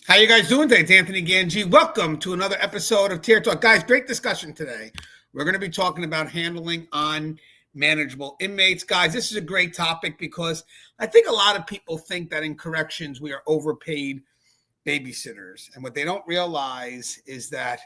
How you guys doing today? It's Anthony Ganji. Welcome to another episode of Tier Talk. Guys, great discussion today. We're going to be talking about handling unmanageable inmates. Guys, this is a great topic because I think a lot of people think that in corrections we are overpaid babysitters. And what they don't realize is that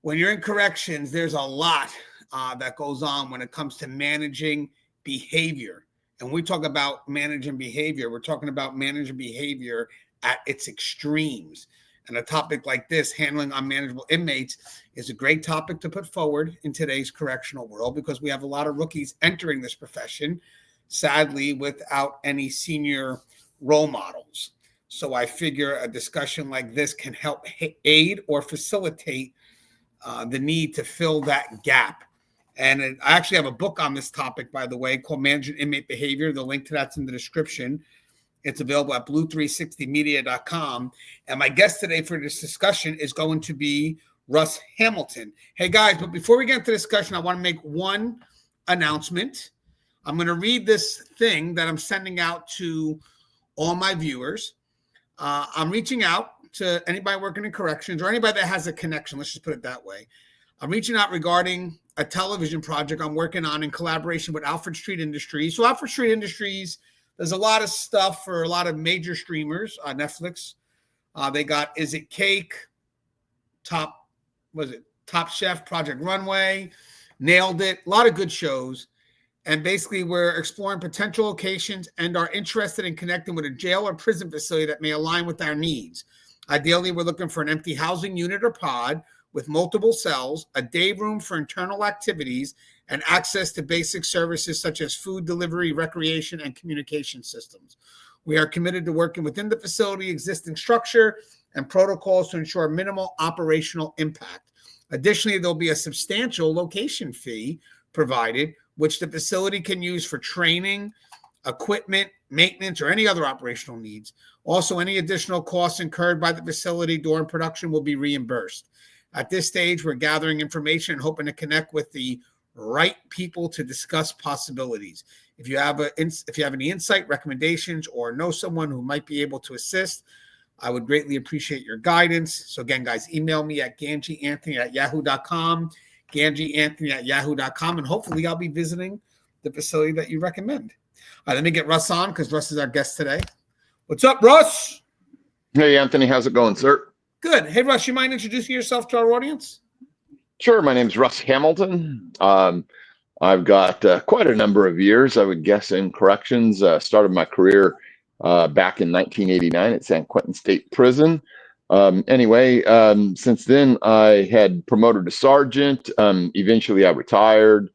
when you're in corrections, there's a lot that goes on when it comes to managing behavior. And when we talk about managing behavior, we're talking about managing behavior at its extremes. And a topic like this, handling unmanageable inmates, is a great topic to put forward in today's correctional world because we have a lot of rookies entering this profession, sadly, without any senior role models. So I figure a discussion like this can help aid or facilitate the need to fill that gap. And I actually have a book on this topic, by the way, called Managing Inmate Behavior. The link to that's in the description. It's available at blue360media.com. And my guest today for this discussion is going to be Russ Hamilton. Hey, guys, but before we get into the discussion, I want to make one announcement. I'm going to read this thing that I'm sending out to all my viewers. I'm reaching out to anybody working in corrections or anybody that has a connection. Let's just put it that way. I'm reaching out regarding a television project I'm working on in collaboration with Alfred Street Industries. So Alfred Street Industries, there's a lot of stuff for a lot of major streamers on Netflix. They got Is It Cake, Top Chef, Project Runway, Nailed It, a lot of good shows. And basically we're exploring potential locations and are interested in connecting with a jail or prison facility that may align with our needs. Ideally, we're looking for an empty housing unit or pod with multiple cells, a day room for internal activities, and access to basic services such as food delivery, recreation, and communication systems. We are committed to working within the facility existing structure and protocols to ensure minimal operational impact. Additionally, there'll be a substantial location fee provided, which the facility can use for training, equipment, maintenance, or any other operational needs. Also, any additional costs incurred by the facility during production will be reimbursed. At this stage, we're gathering information and hoping to connect with the right people to discuss possibilities. If you have any insight, recommendations, or know someone who might be able to assist, I would greatly appreciate your guidance. So again, guys, email me at ganjianthony@yahoo.com, ganjianthony@yahoo.com, and hopefully I'll be visiting the facility that you recommend. All right, let me get Russ on because Russ is our guest today. What's up, Russ? Hey, Anthony. How's it going, sir? Good. Hey, Russ, you mind introducing yourself to our audience? Sure. My name's Russ Hamilton. I've got quite a number of years, I would guess, in corrections. Started my career back in 1989 at San Quentin State Prison. Since then, I had promoted to sergeant. Eventually, I retired.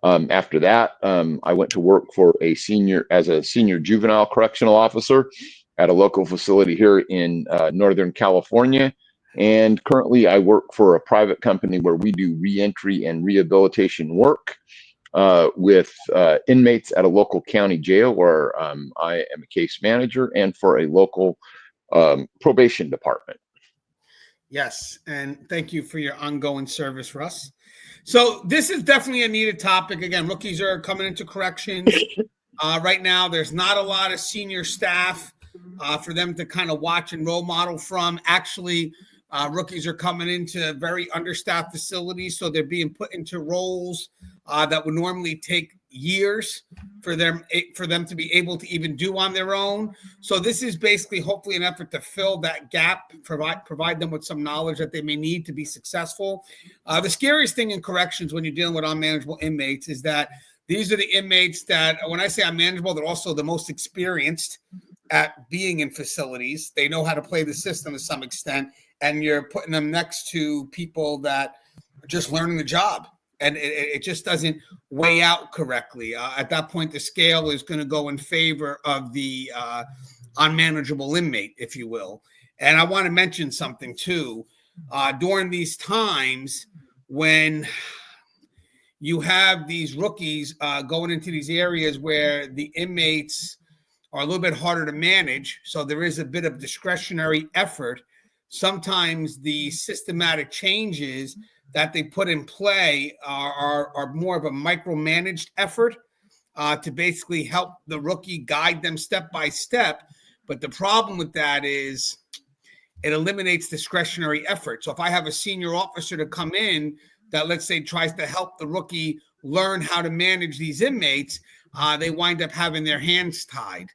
After that, I went to work as a senior juvenile correctional officer at a local facility here in Northern California. And currently I work for a private company where we do reentry and rehabilitation work with inmates at a local county jail where I am a case manager and for a local probation department. Yes, and thank you for your ongoing service, Russ. So this is definitely a needed topic. Again, rookies are coming into corrections. Right now, there's not a lot of senior staff for them to kind of watch and role model from. Actually, rookies are coming into very understaffed facilities, so they're being put into roles that would normally take years for them to be able to even do on their own. So this is basically hopefully an effort to fill that gap, provide them with some knowledge that they may need to be successful. The scariest thing in corrections when you're dealing with unmanageable inmates is that these are the inmates that, when I say unmanageable, they're also the most experienced at being in facilities. They know how to play the system to some extent, and you're putting them next to people that are just learning the job, and it just doesn't weigh out correctly. At that point, the scale is going to go in favor of the unmanageable inmate, if you will. And I want to mention something too. During these times when you have these rookies going into these areas where the inmates are a little bit harder to manage, so there is a bit of discretionary effort. Sometimes the systematic changes that they put in play are more of a micromanaged effort to basically help the rookie guide them step by step. But the problem with that is it eliminates discretionary effort. So if I have a senior officer to come in that, let's say, tries to help the rookie learn how to manage these inmates, they wind up having their hands tied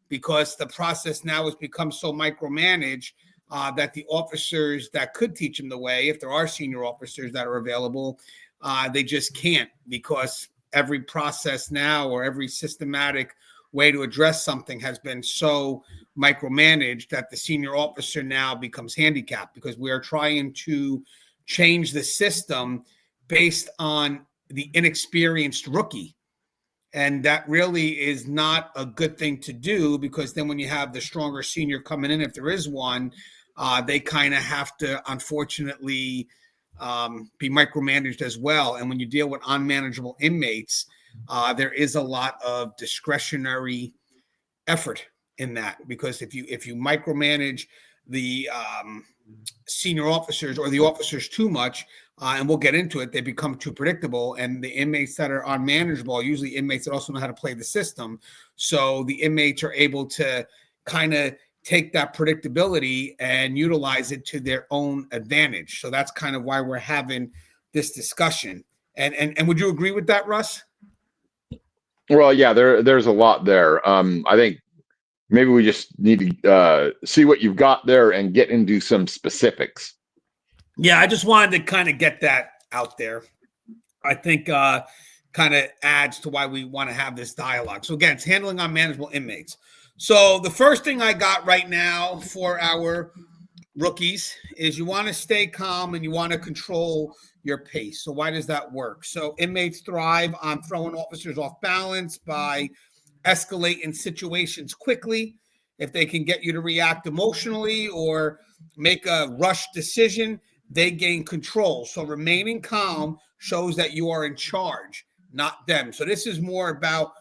because the process now has become so micromanaged that the officers that could teach them the way, if there are senior officers that are available, they just can't, because every process now or every systematic way to address something has been so micromanaged that the senior officer now becomes handicapped, because we are trying to change the system based on the inexperienced rookie. And that really is not a good thing to do, because then when you have the stronger senior coming in, if there is one, they kind of have to, unfortunately, be micromanaged as well. And when you deal with unmanageable inmates, there is a lot of discretionary effort in that, because if you micromanage the senior officers or the officers too much, and we'll get into it, they become too predictable. And the inmates that are unmanageable are usually inmates that also know how to play the system. So the inmates are able to kind of take that predictability and utilize it to their own advantage. So that's kind of why we're having this discussion. And would you agree with that, Russ? Well, yeah, there's a lot there. I think maybe we just need to see what you've got there and get into some specifics. Yeah, I just wanted to kind of get that out there. I think kind of adds to why we want to have this dialogue. So again, it's handling unmanageable inmates. So the first thing I got right now for our rookies is you want to stay calm and you want to control your pace. So why does that work? So inmates thrive on throwing officers off balance by escalating situations quickly. If they can get you to react emotionally or make a rush decision, they gain control. So remaining calm shows that you are in charge, not them. So this is more about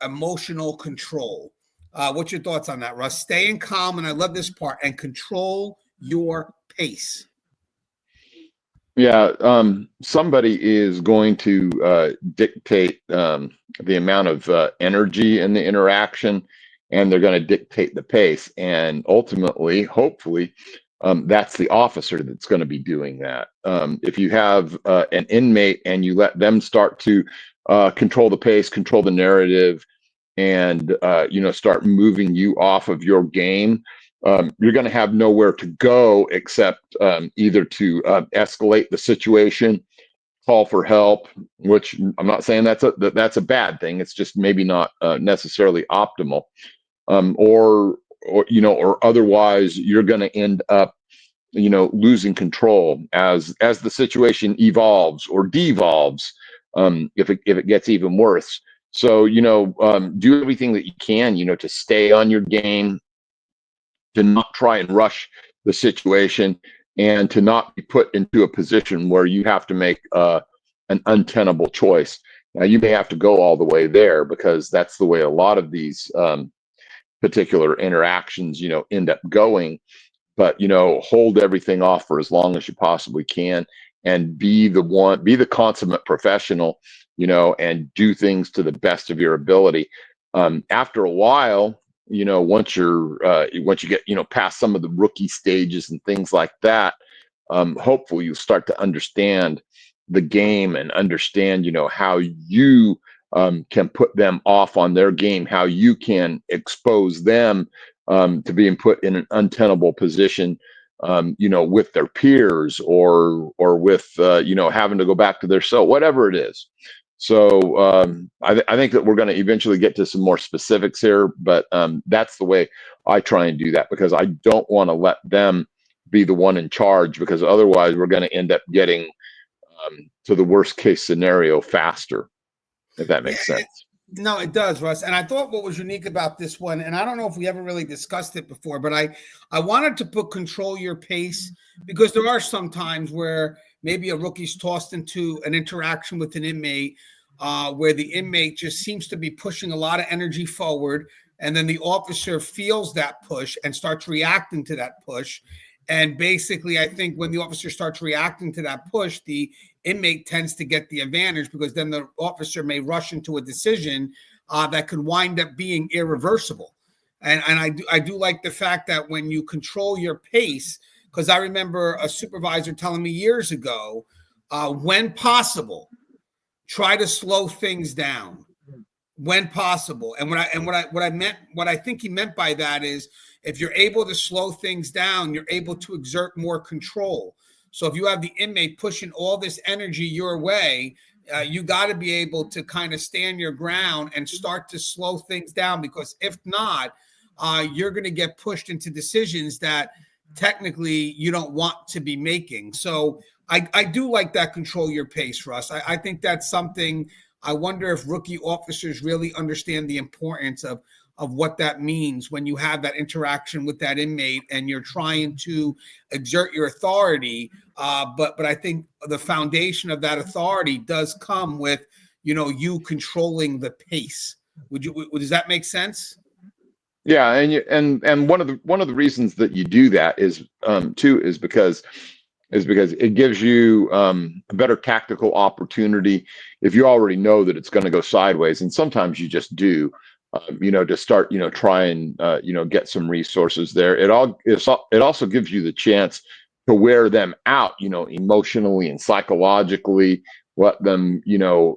emotional control. What's your thoughts on that, Russ? Staying calm, and I love this part, and control your pace. Yeah, somebody is going to dictate the amount of energy in the interaction, and they're going to dictate the pace. And ultimately, hopefully, that's the officer that's going to be doing that. If you have an inmate and you let them start to control the pace, control the narrative, and start moving you off of your game, you're going to have nowhere to go except either to escalate the situation, call for help, which I'm not saying that's a bad thing. It's just maybe not necessarily optimal, or otherwise you're going to end up losing control as the situation evolves or devolves, if it gets even worse. So do everything that you can to stay on your game, to not try and rush the situation, and to not be put into a position where you have to make an untenable choice. Now, you may have to go all the way there, because that's the way a lot of these particular interactions, end up going. But hold everything off for as long as you possibly can, and be the consummate professional, and do things to the best of your ability. After a while, once you get past some of the rookie stages and things like that, hopefully you start to understand the game and understand how you can put them off on their game, how you can expose them to being put in an untenable position, with their peers, or with having to go back to their cell, whatever it is. So I think that we're going to eventually get to some more specifics here, but that's the way I try and do that, because I don't want to let them be the one in charge, because otherwise we're going to end up getting to the worst case scenario faster, if that makes sense. No, it does, Russ. And I thought what was unique about this one, and I don't know if we ever really discussed it before, but I wanted to put control your pace, because there are some times where maybe a rookie's tossed into an interaction with an inmate where the inmate just seems to be pushing a lot of energy forward, and then the officer feels that push and starts reacting to that push. And basically, I think when the officer starts reacting to that push, the inmate tends to get the advantage, because then the officer may rush into a decision that could wind up being irreversible. And I do like the fact that when you control your pace, because I remember a supervisor telling me years ago, when possible, try to slow things down when possible. And what I think he meant by that is, if you're able to slow things down, you're able to exert more control. So if you have the inmate pushing all this energy your way, you got to be able to kind of stand your ground and start to slow things down, because if not, you're going to get pushed into decisions that technically you don't want to be making. So I do like that control your pace, Russ. I think that's something. I wonder if rookie officers really understand the importance of what that means when you have that interaction with that inmate and you're trying to exert your authority. But I think the foundation of that authority does come with, you controlling the pace. Does that make sense? Yeah, and one of the reasons that you do that is too is because it gives you a better tactical opportunity if you already know that it's going to go sideways, and sometimes you just do, to start, try and get some resources there. It also gives you the chance to wear them out, emotionally and psychologically, let them,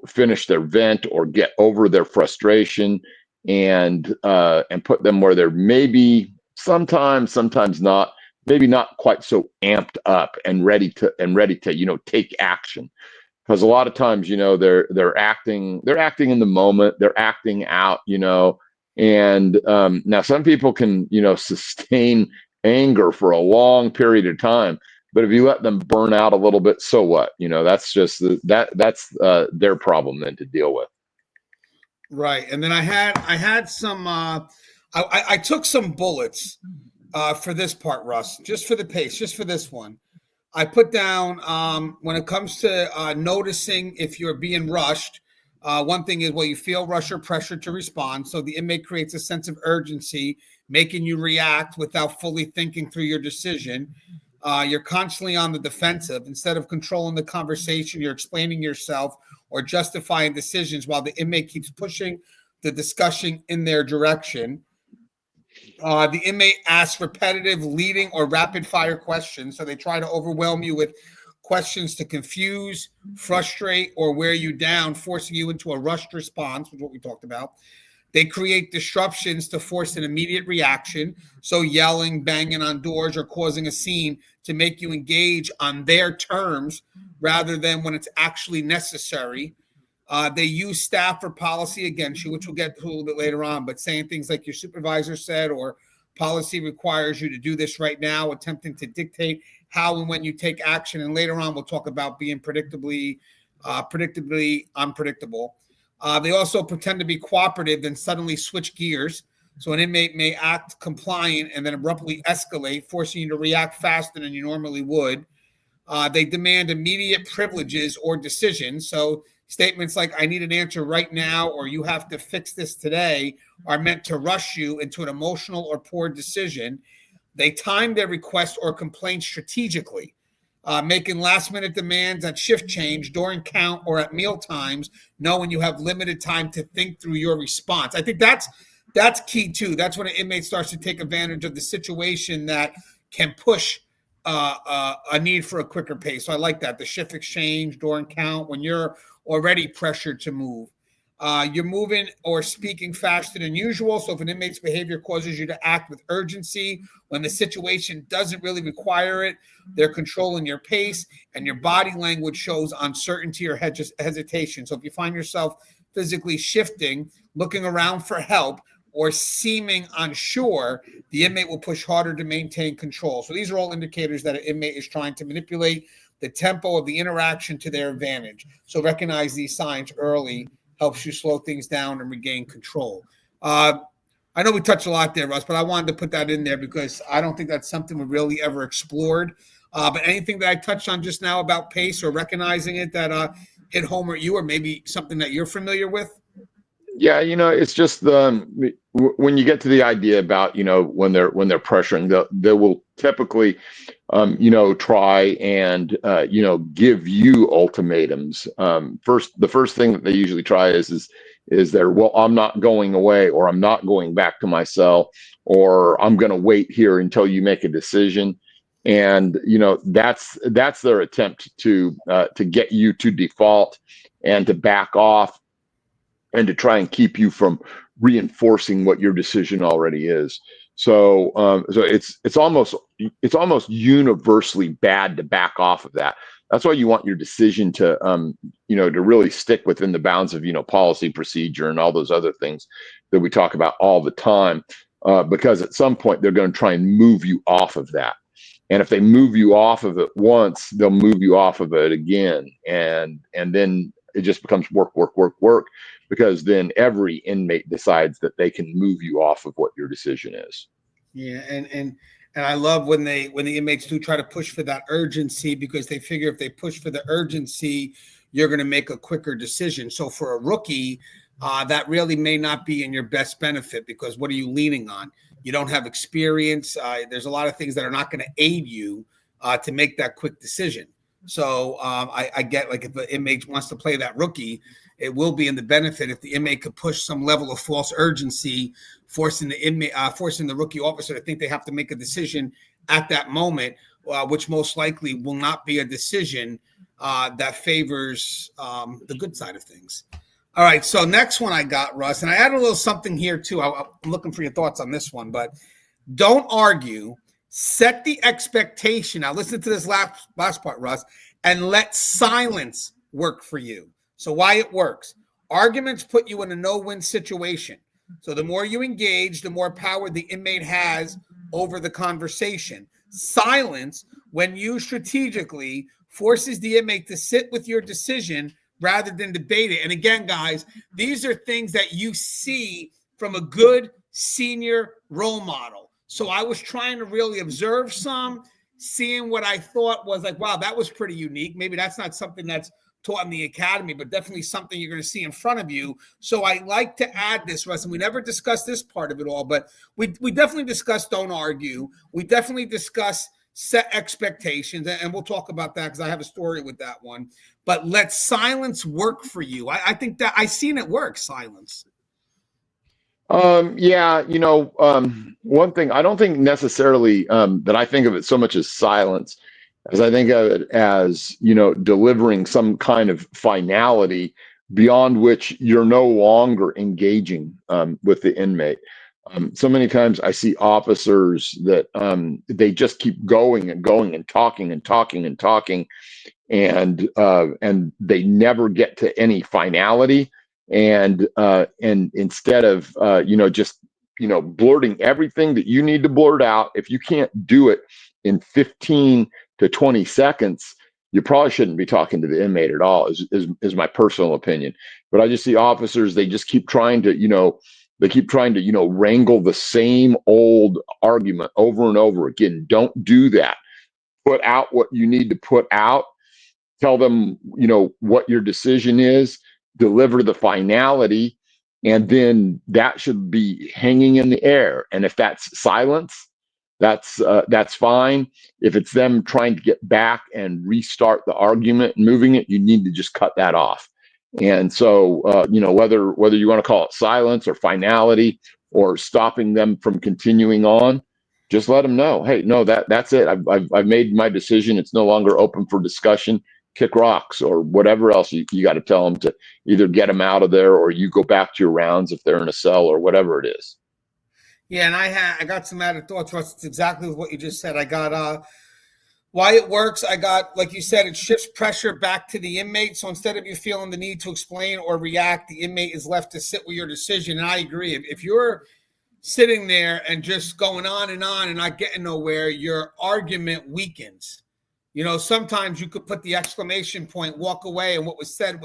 finish their vent or get over their frustration, and put them where they're maybe sometimes not, maybe not quite so amped up and ready to take action. Because a lot of times, they're acting in the moment, they're acting out, and now some people can, sustain anger for a long period of time, but if you let them burn out a little bit, so what? That's just that's their problem then to deal with. Right. And then I had some I took some bullets for this part, Russ, just for the pace, just for this one. I put down, when it comes to noticing if you're being rushed. One thing is, well, you feel rush or pressure to respond. So the inmate creates a sense of urgency, making you react without fully thinking through your decision. You're constantly on the defensive. Instead of controlling the conversation, you're explaining yourself or justifying decisions while the inmate keeps pushing the discussion in their direction. The inmate asks repetitive, leading, or rapid fire questions. So they try to overwhelm you with questions to confuse, frustrate, or wear you down, forcing you into a rushed response, which is what we talked about. They create disruptions to force an immediate reaction. So yelling, banging on doors, or causing a scene to make you engage on their terms rather than when it's actually necessary. They use staff or policy against you, which we'll get to a little bit later on, but saying things like your supervisor said, or policy requires you to do this right now, attempting to dictate how and when you take action. And later on, we'll talk about being predictably unpredictable. They also pretend to be cooperative, then suddenly switch gears. So an inmate may act compliant and then abruptly escalate, forcing you to react faster than you normally would. They demand immediate privileges or decisions. So statements like, I need an answer right now, or you have to fix this today, are meant to rush you into an emotional or poor decision. They time their request or complaint strategically, making last minute demands at shift change, during count, or at meal times, knowing you have limited time to think through your response. I think that's key too. That's when an inmate starts to take advantage of the situation that can push a need for a quicker pace. So I like that. The shift exchange, during count, when you're already pressured to move. You're moving or speaking faster than usual. So if an inmate's behavior causes you to act with urgency when the situation doesn't really require it, they're controlling your pace, and your body language shows uncertainty or hesitation. So if you find yourself physically shifting, looking around for help, or seeming unsure, the inmate will push harder to maintain control. So these are all indicators that an inmate is trying to manipulate the tempo of the interaction to their advantage. So recognize these signs early helps you slow things down and regain control. I know we touched a lot there, Russ, but I wanted to put that in there because I don't think that's something we really ever explored. But anything that I touched on just now about pace or recognizing it that hit home at you, or maybe something that you're familiar with? Yeah, it's just when you get to the idea about, when they're pressuring, they will typically try and give you ultimatums. The first thing that they usually try is they're, well, I'm not going away, or I'm not going back to my cell, or I'm going to wait here until you make a decision. And that's their attempt to get you to default and to back off and to try and keep you from reinforcing what your decision already is. So it's almost universally bad to back off of that. That's why you want your decision to to really stick within the bounds of policy, procedure, and all those other things that we talk about all the time. Because at some point they're going to try and move you off of that. And if they move you off of it once, they'll move you off of it again, and then it just becomes work, work, work, work, because then every inmate decides that they can move you off of what your decision is. Yeah, and I love when the inmates do try to push for that urgency, because they figure if they push for the urgency, you're going to make a quicker decision. So for a rookie, that really may not be in your best benefit, because what are you leaning on? You don't have experience. There's a lot of things that are not going to aid you to make that quick decision. So I get, like, if the inmate wants to play that rookie, it will be in the benefit if the inmate could push some level of false urgency, forcing the rookie officer to think they have to make a decision at that moment, which most likely will not be a decision that favors the good side of things. All right, so next one I got, Russ, and I added a little something here too. I'm looking for your thoughts on this one, but don't argue. Set the expectation. Now listen to this last part, Russ, and let silence work for you. So why it works. Arguments put you in a no-win situation. So the more you engage, the more power the inmate has over the conversation. Silence, when used strategically, forces the inmate to sit with your decision rather than debate it. And again, guys, these are things that you see from a good senior role model. So I was trying to really observe seeing what I thought was like, wow, that was pretty unique. Maybe that's not something that's taught in the academy, but definitely something you're going to see in front of you. So I like to add this, Russ, and we never discussed this part of it all, but we definitely discussed don't argue. We definitely discuss set expectations, and we'll talk about that because I have a story with that one. But let silence work for you. I think that I've seen it work, silence. Yeah, one thing, I don't think necessarily that I think of it so much as silence, as I think of it as, delivering some kind of finality beyond which you're no longer engaging with the inmate. So many times I see officers that they just keep going and going and talking and talking and talking, and they never get to any finality. And instead of just blurting everything that you need to blurt out, if you can't do it in 15 to 20 seconds, you probably shouldn't be talking to the inmate at all, is my personal opinion. But I just see officers, they just keep trying to wrangle the same old argument over and over again. Don't do that. Put out what you need to put out. Tell them, what your decision is, deliver the finality, and then that should be hanging in the air. And if that's silence, that's fine. If it's them trying to get back and restart the argument and moving it, you need to just cut that off. And so, whether you want to call it silence or finality or stopping them from continuing on, just let them know, hey, no, that's it. I've made my decision. It's no longer open for discussion. Kick rocks or whatever else you got to tell them, to either get them out of there or you go back to your rounds if they're in a cell or whatever it is. Yeah, and I got some added thoughts, Russ. It's exactly what you just said. I got why it works. I got, like you said, it shifts pressure back to the inmate. So instead of you feeling the need to explain or react, the inmate is left to sit with your decision. And I agree. If you're sitting there and just going on and not getting nowhere, your argument weakens. Sometimes you could put the exclamation point, walk away, and what was said,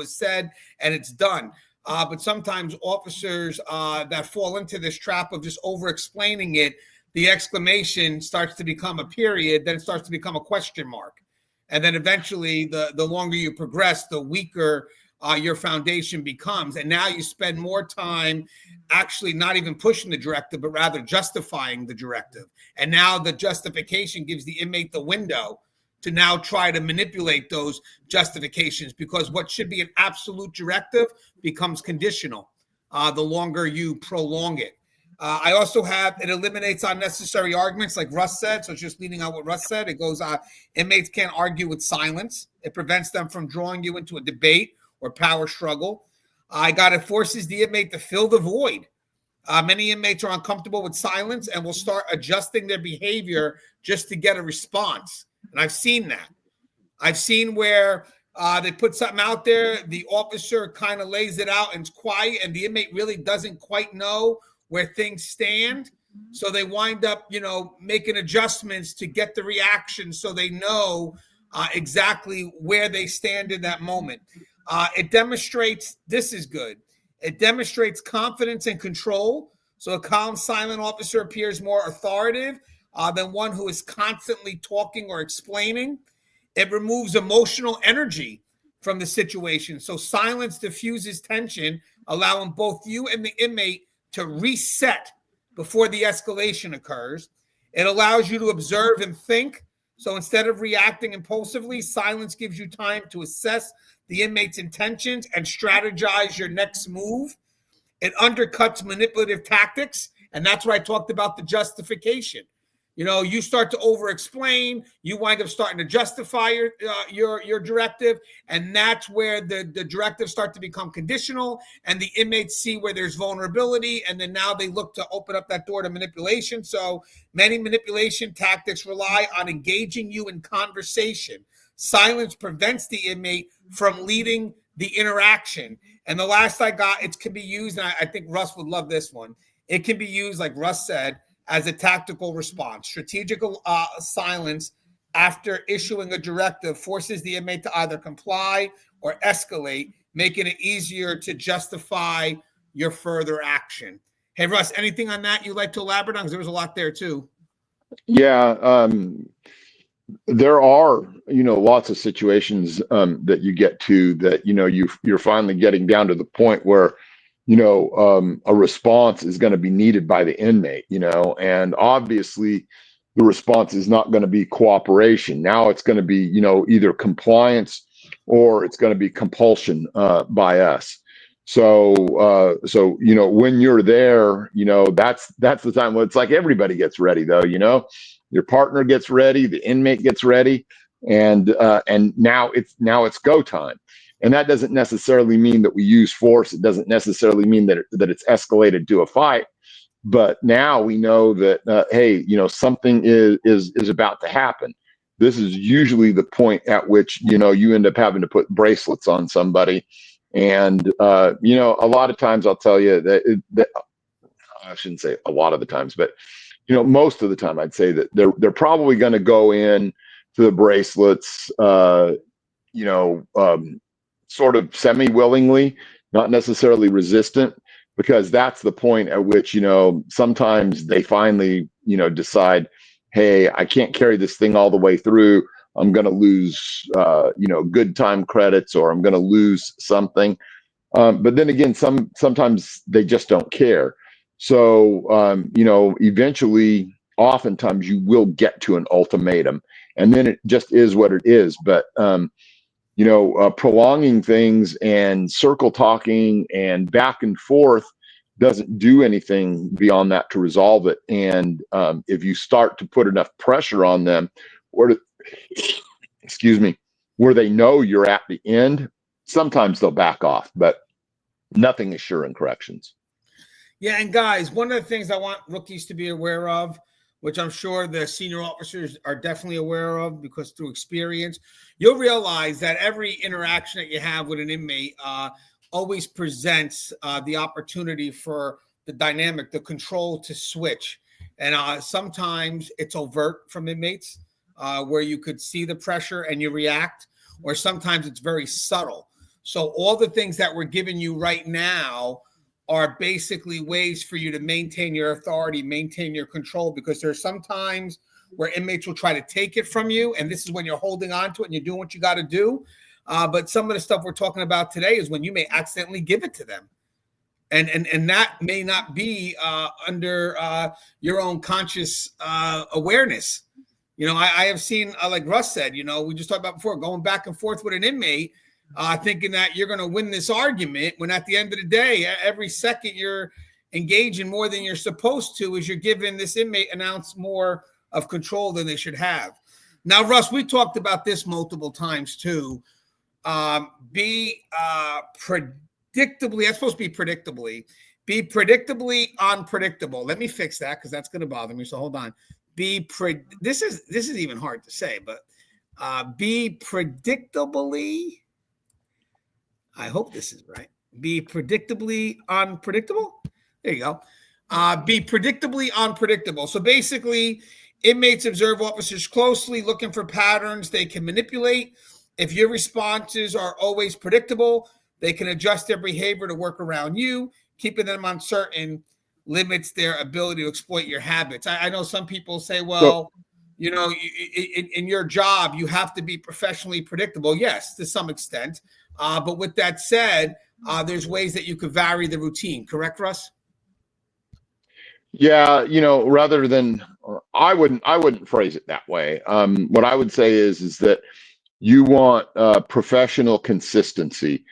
and it's done. But sometimes officers that fall into this trap of just over-explaining it, the exclamation starts to become a period, then it starts to become a question mark. And then eventually, the longer you progress, the weaker your foundation becomes. And now you spend more time actually not even pushing the directive, but rather justifying the directive. And now the justification gives the inmate the window to now try to manipulate those justifications, because what should be an absolute directive becomes conditional the longer you prolong it. I also have, it eliminates unnecessary arguments, like Russ said. So it's just leading out what Russ said. It goes, inmates can't argue with silence. It prevents them from drawing you into a debate or power struggle. It forces the inmate to fill the void. Many inmates are uncomfortable with silence and will start adjusting their behavior just to get a response. And I've seen that. I've seen where they put something out there, the officer kind of lays it out and it's quiet, and the inmate really doesn't quite know where things stand. So they wind up, making adjustments to get the reaction so they know exactly where they stand in that moment. It demonstrates, this is good. It demonstrates confidence and control. So a calm, silent officer appears more authoritative than one who is constantly talking or explaining. It removes emotional energy from the situation. So silence diffuses tension, allowing both you and the inmate to reset before the escalation occurs. It allows you to observe and think. So instead of reacting impulsively, silence gives you time to assess the inmate's intentions and strategize your next move. It undercuts manipulative tactics. And that's where I talked about the justification. You start to over-explain, you wind up starting to justify your directive, and that's where the directives start to become conditional, and the inmates see where there's vulnerability, and then now they look to open up that door to manipulation. So many manipulation tactics rely on engaging you in conversation. Silence prevents the inmate from leading the interaction. And the last I got, it can be used, and I think Russ would love this one. It can be used, like Russ said, as a tactical response. Strategical silence after issuing a directive forces the inmate to either comply or escalate, making it easier to justify your further action. Hey, Russ, anything on that you'd like to elaborate on? Because there was a lot there too. Yeah, there are, lots of situations that you get to that, you're finally getting down to the point where a response is going to be needed by the inmate, and obviously the response is not going to be cooperation. Now it's going to be, either compliance or it's going to be compulsion by us. So, when you're there, that's the time when it's like everybody gets ready though, your partner gets ready, the inmate gets ready, and now it's go time. And that doesn't necessarily mean that we use force. It doesn't necessarily mean that it's escalated to a fight. But now we know that, hey, something is about to happen. This is usually the point at which, you end up having to put bracelets on somebody. And, a lot of times I'll tell you that I shouldn't say a lot of the times, but, most of the time I'd say that they're probably going to go in to the bracelets, sort of semi-willingly, not necessarily resistant, because that's the point at which, sometimes they finally, decide, hey, I can't carry this thing all the way through. I'm going to lose, good time credits, or I'm going to lose something. But then again, sometimes they just don't care. So, eventually, oftentimes you will get to an ultimatum, and then it just is what it is. But, prolonging things and circle talking and back and forth doesn't do anything beyond that to resolve it. And if you start to put enough pressure on them, or excuse me, where they know you're at the end, sometimes they'll back off, but nothing is sure in corrections. Yeah, and guys, one of the things I want rookies to be aware of, which I'm sure the senior officers are definitely aware of, because through experience, you'll realize that every interaction that you have with an inmate always presents the opportunity for the dynamic, the control to switch. And sometimes it's overt from inmates, where you could see the pressure and you react, or sometimes it's very subtle. So all the things that we're giving you right now are basically ways for you to maintain your authority, maintain your control, because there's sometimes where inmates will try to take it from you, and this is when you're holding on to it and you're doing what you got to do. But some of the stuff we're talking about today is when you may accidentally give it to them. And that may not be under your own conscious awareness. I have seen, like Russ said, we just talked about before, going back and forth with an inmate, thinking that you're going to win this argument, when at the end of the day, every second you're engage in more than you're supposed to is you're giving this inmate an ounce more of control than they should have. Now, Russ, we talked about this multiple times too. Be predictably, that's supposed to be predictably. Be predictably unpredictable. Let me fix that because that's going to bother me. So hold on. This is even hard to say, but be predictably. I hope this is right. Be predictably unpredictable. There you go. Be predictably unpredictable. So basically, inmates observe officers closely, looking for patterns they can manipulate. If your responses are always predictable, they can adjust their behavior to work around you. Keeping them uncertain limits their ability to exploit your habits. I know some people say, well, you know, in your job, you have to be professionally predictable. Yes, to some extent. But with that said, there's ways that you could vary the routine. Correct, Russ? Yeah, you know, rather than, I wouldn't phrase it that way. What I would say is that you want professional consistency.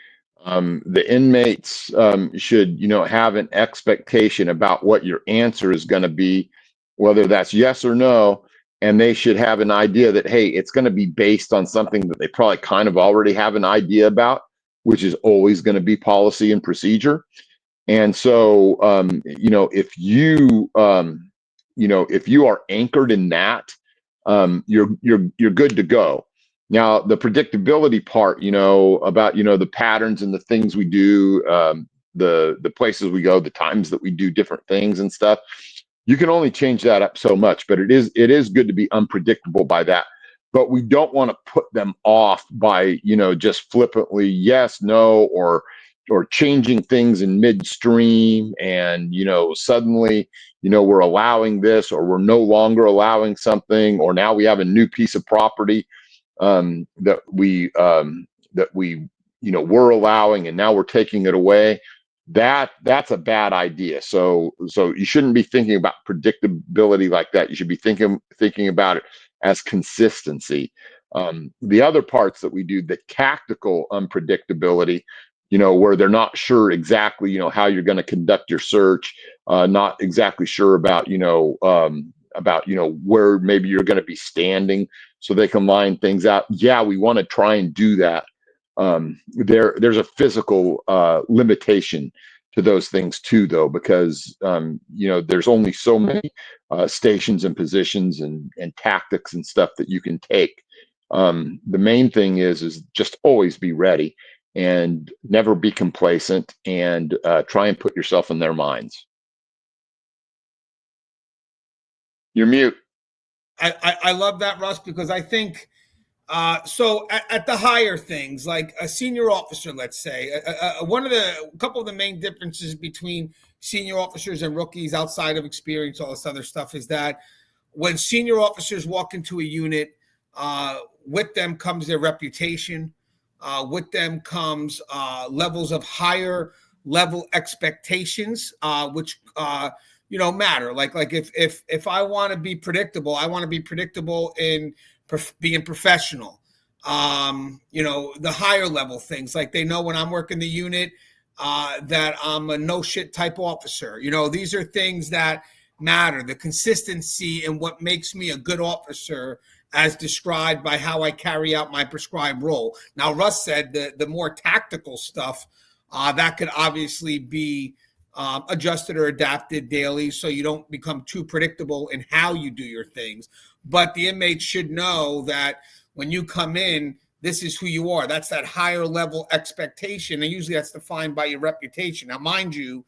The inmates should, you know, have an expectation about what your answer is going to be, whether that's yes or no, and they should have an idea that, hey, it's going to be based on something that they probably kind of already have an idea about, which is always going to be policy and procedure. And so, if you are anchored in that, you're good to go. Now, the predictability part, you know, about, you know, the patterns and the things we do, the places we go, the times that we do different things and stuff, you can only change that up so much. But it is good to be unpredictable by that. But we don't want to put them off by, you know, just flippantly yes, no, or changing things in midstream, and, you know, suddenly, you know, we're allowing this, or we're no longer allowing something, or now we have a new piece of property that we you know, we're allowing, and now we're taking it away. That's a bad idea. So you shouldn't be thinking about predictability like that. You should be thinking about it as consistency. The other parts that we do, the tactical unpredictability, you know, where they're not sure exactly, you know, how you're going to conduct your search, not exactly sure about, where maybe you're going to be standing, so they can line things out. Yeah, we want to try and do that. There's a physical limitation to those things too, though, because there's only so many stations and positions and tactics and stuff that you can take. The main thing is just always be ready and never be complacent, and try and put yourself in their minds. You're mute. I love that, Russ, because I think so at the higher things, like a senior officer, let's say, a couple of the main differences between senior officers and rookies outside of experience, all this other stuff, is that when senior officers walk into a unit, with them comes their reputation. With them comes levels of higher level expectations, which matter. Like if I want to be predictable, I want to be predictable in being professional. The higher level things, like they know when I'm working the unit that I'm a no shit type officer. These are things that matter. The consistency in what makes me a good officer, as described by how I carry out my prescribed role. Now, Russ said the more tactical stuff that could obviously be adjusted or adapted daily, so you don't become too predictable in how you do your things. But the inmates should know that when you come in, this is who you are. That's that higher level expectation, and usually that's defined by your reputation. Now, mind you,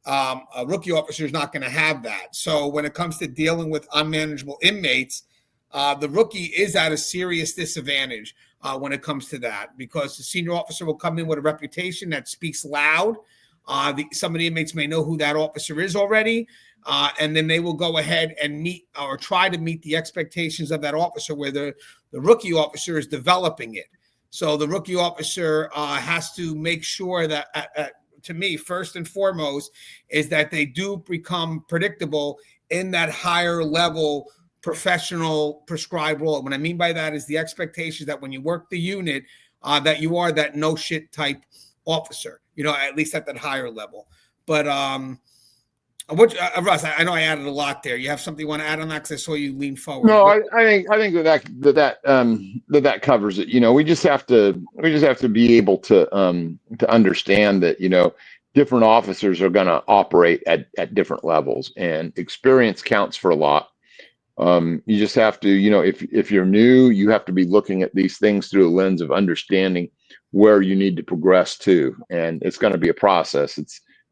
a rookie officer is not going to have that. So when it comes to dealing with unmanageable inmates, the rookie is at a serious disadvantage when it comes to that, because the senior officer will come in with a reputation that speaks loud. Some of the inmates may know who that officer is already, and then they will go ahead and meet or try to meet the expectations of that officer, where the rookie officer is developing it. So the rookie officer has to make sure that, to me, first and foremost, is that they do become predictable in that higher level professional prescribed role. What I mean by that is the expectation that when you work the unit, that you are that no shit type officer, at least at that higher level. But Russ, I know I added a lot there. You have something you want to add on that? Because I saw you lean forward. No, I think that covers it. We just have to be able to understand that different officers are going to operate at different levels, and experience counts for a lot. You just have to, if you're new, you have to be looking at these things through a lens of understanding where you need to progress to, and it's going to be a process.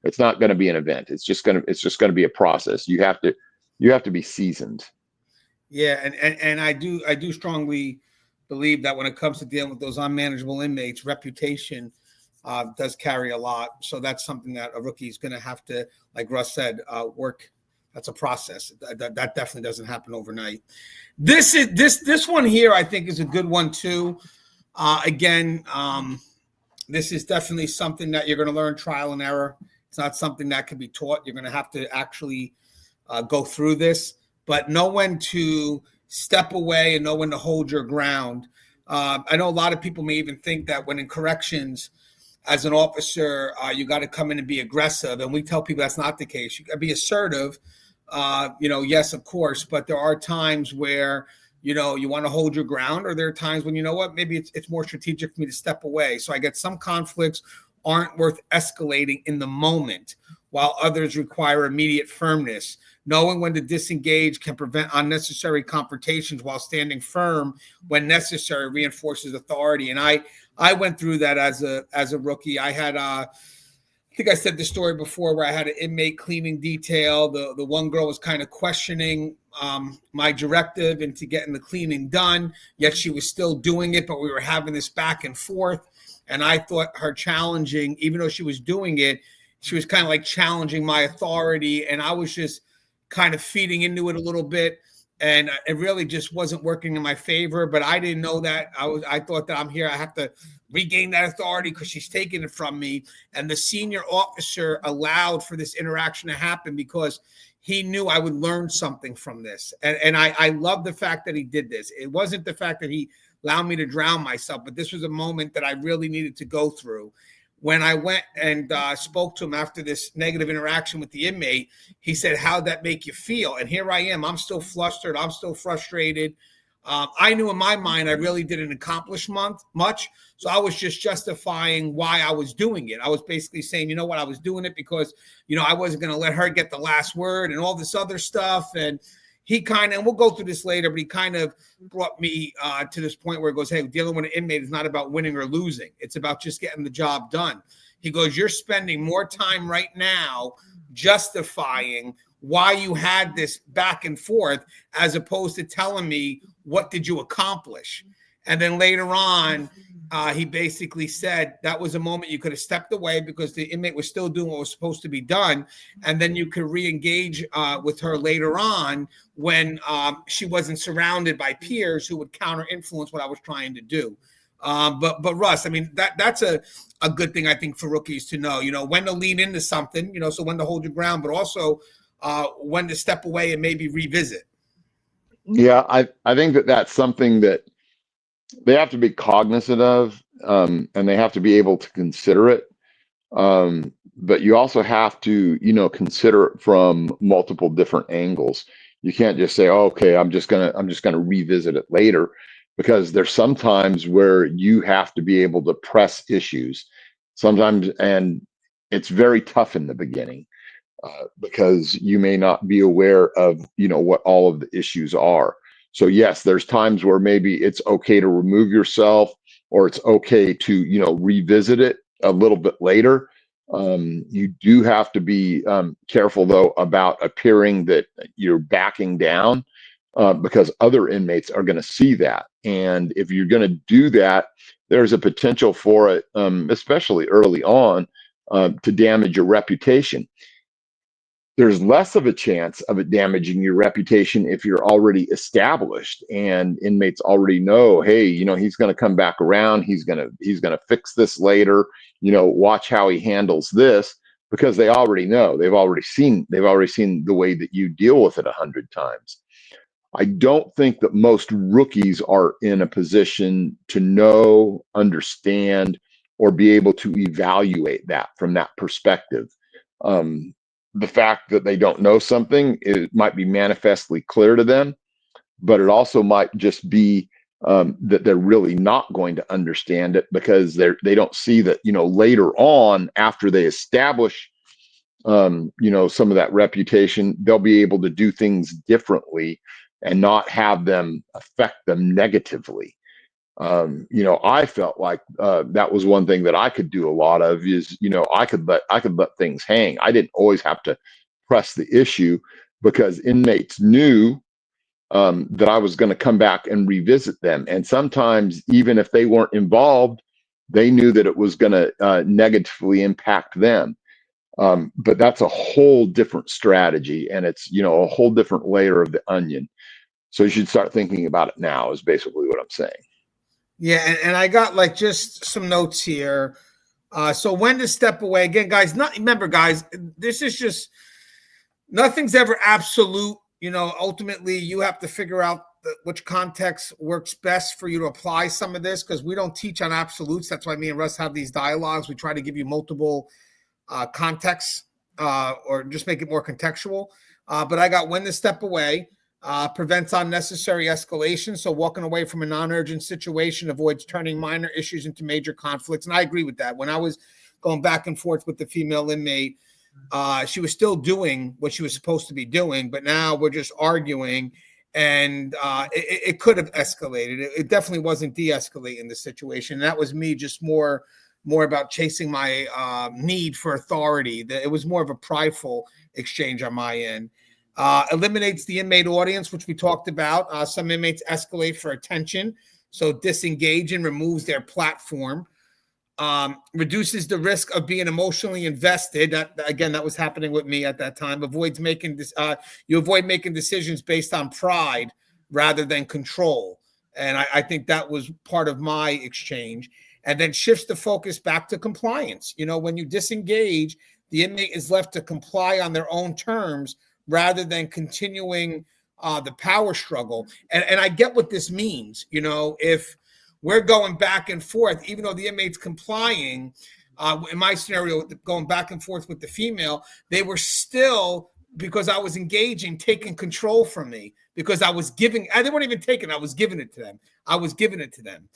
It's not going to be an event. It's just going to be a process. You have to be seasoned. Yeah, and I do strongly believe that when it comes to dealing with those unmanageable inmates, reputation does carry a lot. So that's something that a rookie is going to have to, like Russ said, work. That's a process. That definitely doesn't happen overnight. This one here, I think, is a good one too. Again, this is definitely something that you're going to learn trial and error. It's not something that can be taught. You're going to have to actually go through this, but know when to step away and know when to hold your ground. I know a lot of people may even think that when in corrections, as an officer, you got to come in and be aggressive, and we tell people that's not the case. You got to be assertive. Yes, of course, but there are times where you want to hold your ground, or there are times when maybe it's more strategic for me to step away. So I get some conflicts aren't worth escalating in the moment, while others require immediate firmness. Knowing when to disengage can prevent unnecessary confrontations, while standing firm when necessary reinforces authority. And I went through that as a rookie. I had I think I said the story before where I had an inmate cleaning detail. The one girl was kind of questioning my directive into getting the cleaning done, yet she was still doing it, but we were having this back and forth. And I thought her challenging, even though she was doing it, she was kind of like challenging my authority. And I was just kind of feeding into it a little bit. And it really just wasn't working in my favor. But I didn't know that. I thought that I'm here. I have to regain that authority because she's taking it from me. And the senior officer allowed for this interaction to happen because he knew I would learn something from this. And I love the fact that he did this. It wasn't the fact that he allowed me to drown myself, but this was a moment that I really needed to go through. When I went and spoke to him after this negative interaction with the inmate, he said, "How'd that make you feel?" And here I am. I'm still flustered. I'm still frustrated. I knew in my mind I really didn't accomplish much. So I was just justifying why I was doing it. I was basically saying, you know what, I was doing it because, I wasn't going to let her get the last word and all this other stuff. And he kind of, and we'll go through this later, but he kind of brought me to this point where he goes, hey, dealing with an inmate is not about winning or losing. It's about just getting the job done. He goes, you're spending more time right now justifying why you had this back and forth as opposed to telling me what did you accomplish. And then later on, he basically said that was a moment you could have stepped away because the inmate was still doing what was supposed to be done. And then you could re-engage with her later on when she wasn't surrounded by peers who would counter-influence what I was trying to do. But Russ, I mean, that's a good thing, I think, for rookies to know, when to lean into something, so when to hold your ground, but also when to step away and maybe revisit. Yeah, I think that's something that they have to be cognizant of, and they have to be able to consider it. But you also have to, consider it from multiple different angles. You can't just say, oh, okay, I'm just gonna revisit it later, because there's some times where you have to be able to press issues sometimes, and it's very tough in the beginning. Because you may not be aware of, what all of the issues are. So yes, there's times where maybe it's okay to remove yourself, or it's okay to, revisit it a little bit later. You do have to be careful, though, about appearing that you're backing down, because other inmates are going to see that. And if you're going to do that, there's a potential for it, especially early on, to damage your reputation. There's less of a chance of it damaging your reputation if you're already established and inmates already know, hey, he's going to come back around. He's going to fix this later. Watch how he handles this, because they already know. They've already seen the way that you deal with it 100 times. I don't think that most rookies are in a position to know, understand, or be able to evaluate that from that perspective. the fact that they don't know something, it might be manifestly clear to them, but it also might just be that they're really not going to understand it because they don't see that, later on after they establish, some of that reputation, they'll be able to do things differently and not have them affect them negatively. I felt like that was one thing that I could do a lot of is, I could let things hang. I didn't always have to press the issue because inmates knew that I was going to come back and revisit them. And sometimes, even if they weren't involved, they knew that it was going to negatively impact them. But that's a whole different strategy, and it's a whole different layer of the onion. So you should start thinking about it now. Is basically what I'm saying. Yeah, and I got like just some notes here. So when to step away again, guys. Not remember, guys. This is just nothing's ever absolute. Ultimately, you have to figure out which context works best for you to apply some of this because we don't teach on absolutes. That's why me and Russ have these dialogues. We try to give you multiple contexts or just make it more contextual. But I got when to step away. Prevents unnecessary escalation. So walking away from a non-urgent situation avoids turning minor issues into major conflicts. And I agree with that. When I was going back and forth with the female inmate, she was still doing what she was supposed to be doing, but now we're just arguing, and it could have escalated. It definitely wasn't de-escalating the situation. That was me just more about chasing my need for authority. It was more of a prideful exchange on my end. Eliminates the inmate audience, which we talked about. Some inmates escalate for attention, so disengage and removes their platform. Reduces the risk of being emotionally invested. That was happening with me at that time. You avoid making decisions based on pride rather than control. And I think that was part of my exchange. And then shifts the focus back to compliance. When you disengage, the inmate is left to comply on their own terms rather than continuing the power struggle. And I get what this means. If we're going back and forth, even though the inmate's complying, in my scenario, going back and forth with the female, they were still, because I was engaging, taking control from me because they weren't even taking, I was giving it to them.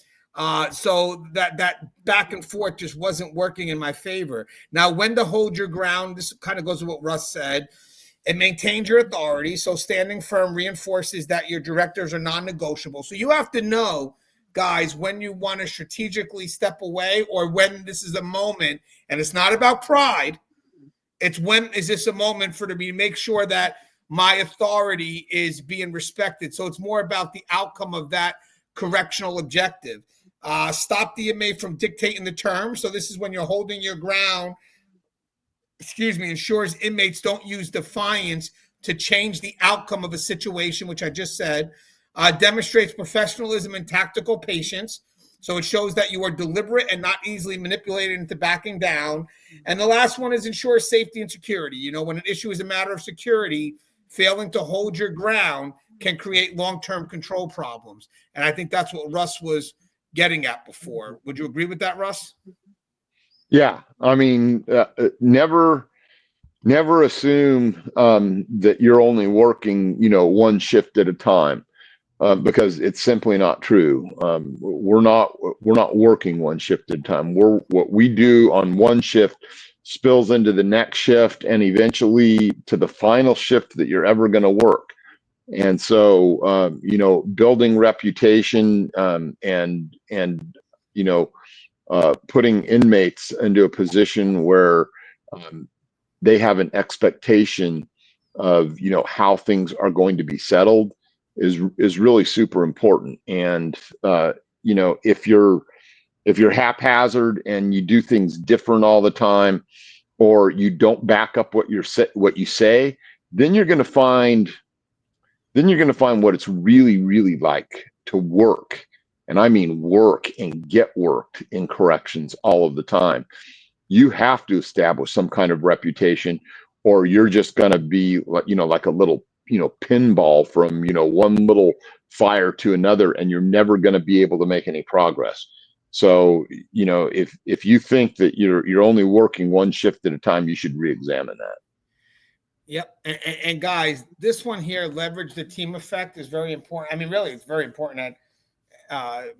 So that back and forth just wasn't working in my favor. Now, when to hold your ground, this kind of goes with what Russ said. It maintains your authority. So standing firm reinforces that your directives are non-negotiable. So you have to know, guys, when you want to strategically step away or when this is a moment, and it's not about pride. It's when is this a moment for me to make sure that my authority is being respected. So it's more about the outcome of that correctional objective. Stop the inmate from dictating the terms. So this is when you're holding your ground, ensures inmates don't use defiance to change the outcome of a situation, which I just said. Demonstrates professionalism and tactical patience. So it shows that you are deliberate and not easily manipulated into backing down. And the last one is ensures safety and security. When an issue is a matter of security, failing to hold your ground can create long-term control problems. And I think that's what Russ was getting at before. Would you agree with that, Russ? Yeah, I mean, never assume that you're only working, one shift at a time, because it's simply not true. We're not working one shift at a time. What we do on one shift spills into the next shift and eventually to the final shift that you're ever going to work. And so, building reputation and putting inmates into a position where they have an expectation of how things are going to be settled is really super important. And if you're haphazard and you do things different all the time, or you don't back up what you say, then you're going to find what it's really, really like to work. And I mean work and get worked in corrections all of the time. You have to establish some kind of reputation, or you're just going to be, like a little, pinball from, one little fire to another, and you're never going to be able to make any progress. So, if you think that you're only working one shift at a time, you should re-examine that. Yep. And guys, this one here, leverage the team effect, is very important. I mean, really, it's very important that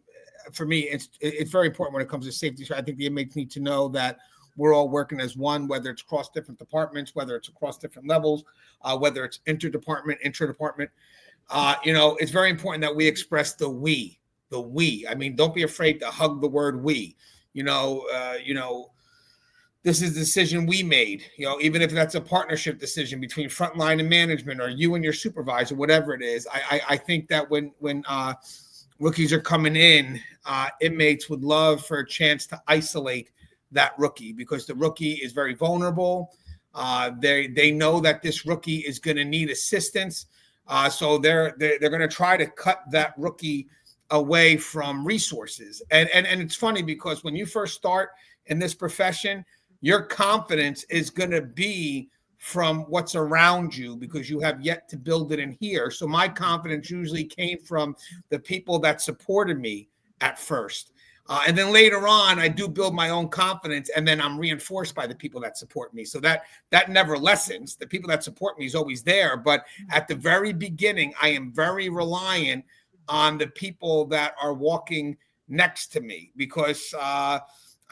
for me, it's very important when it comes to safety. So I think the inmates need to know that we're all working as one, whether it's across different departments, whether it's across different levels, whether it's interdepartment, intra-department. It's very important that we express the we, the we. I mean, don't be afraid to hug the word we. This is the decision we made, even if that's a partnership decision between frontline and management, or you and your supervisor, whatever it is. I think that when rookies are coming in, inmates would love for a chance to isolate that rookie, because the rookie is very vulnerable. They know that this rookie is going to need assistance. So they're going to try to cut that rookie away from resources. And it's funny, because when you first start in this profession, your confidence is going to be from what's around you, because you have yet to build it in here. So my confidence usually came from the people that supported me at first. And then later on, I do build my own confidence, and then I'm reinforced by the people that support me. So that never lessens. The people that support me is always there. But at the very beginning, I am very reliant on the people that are walking next to me, because I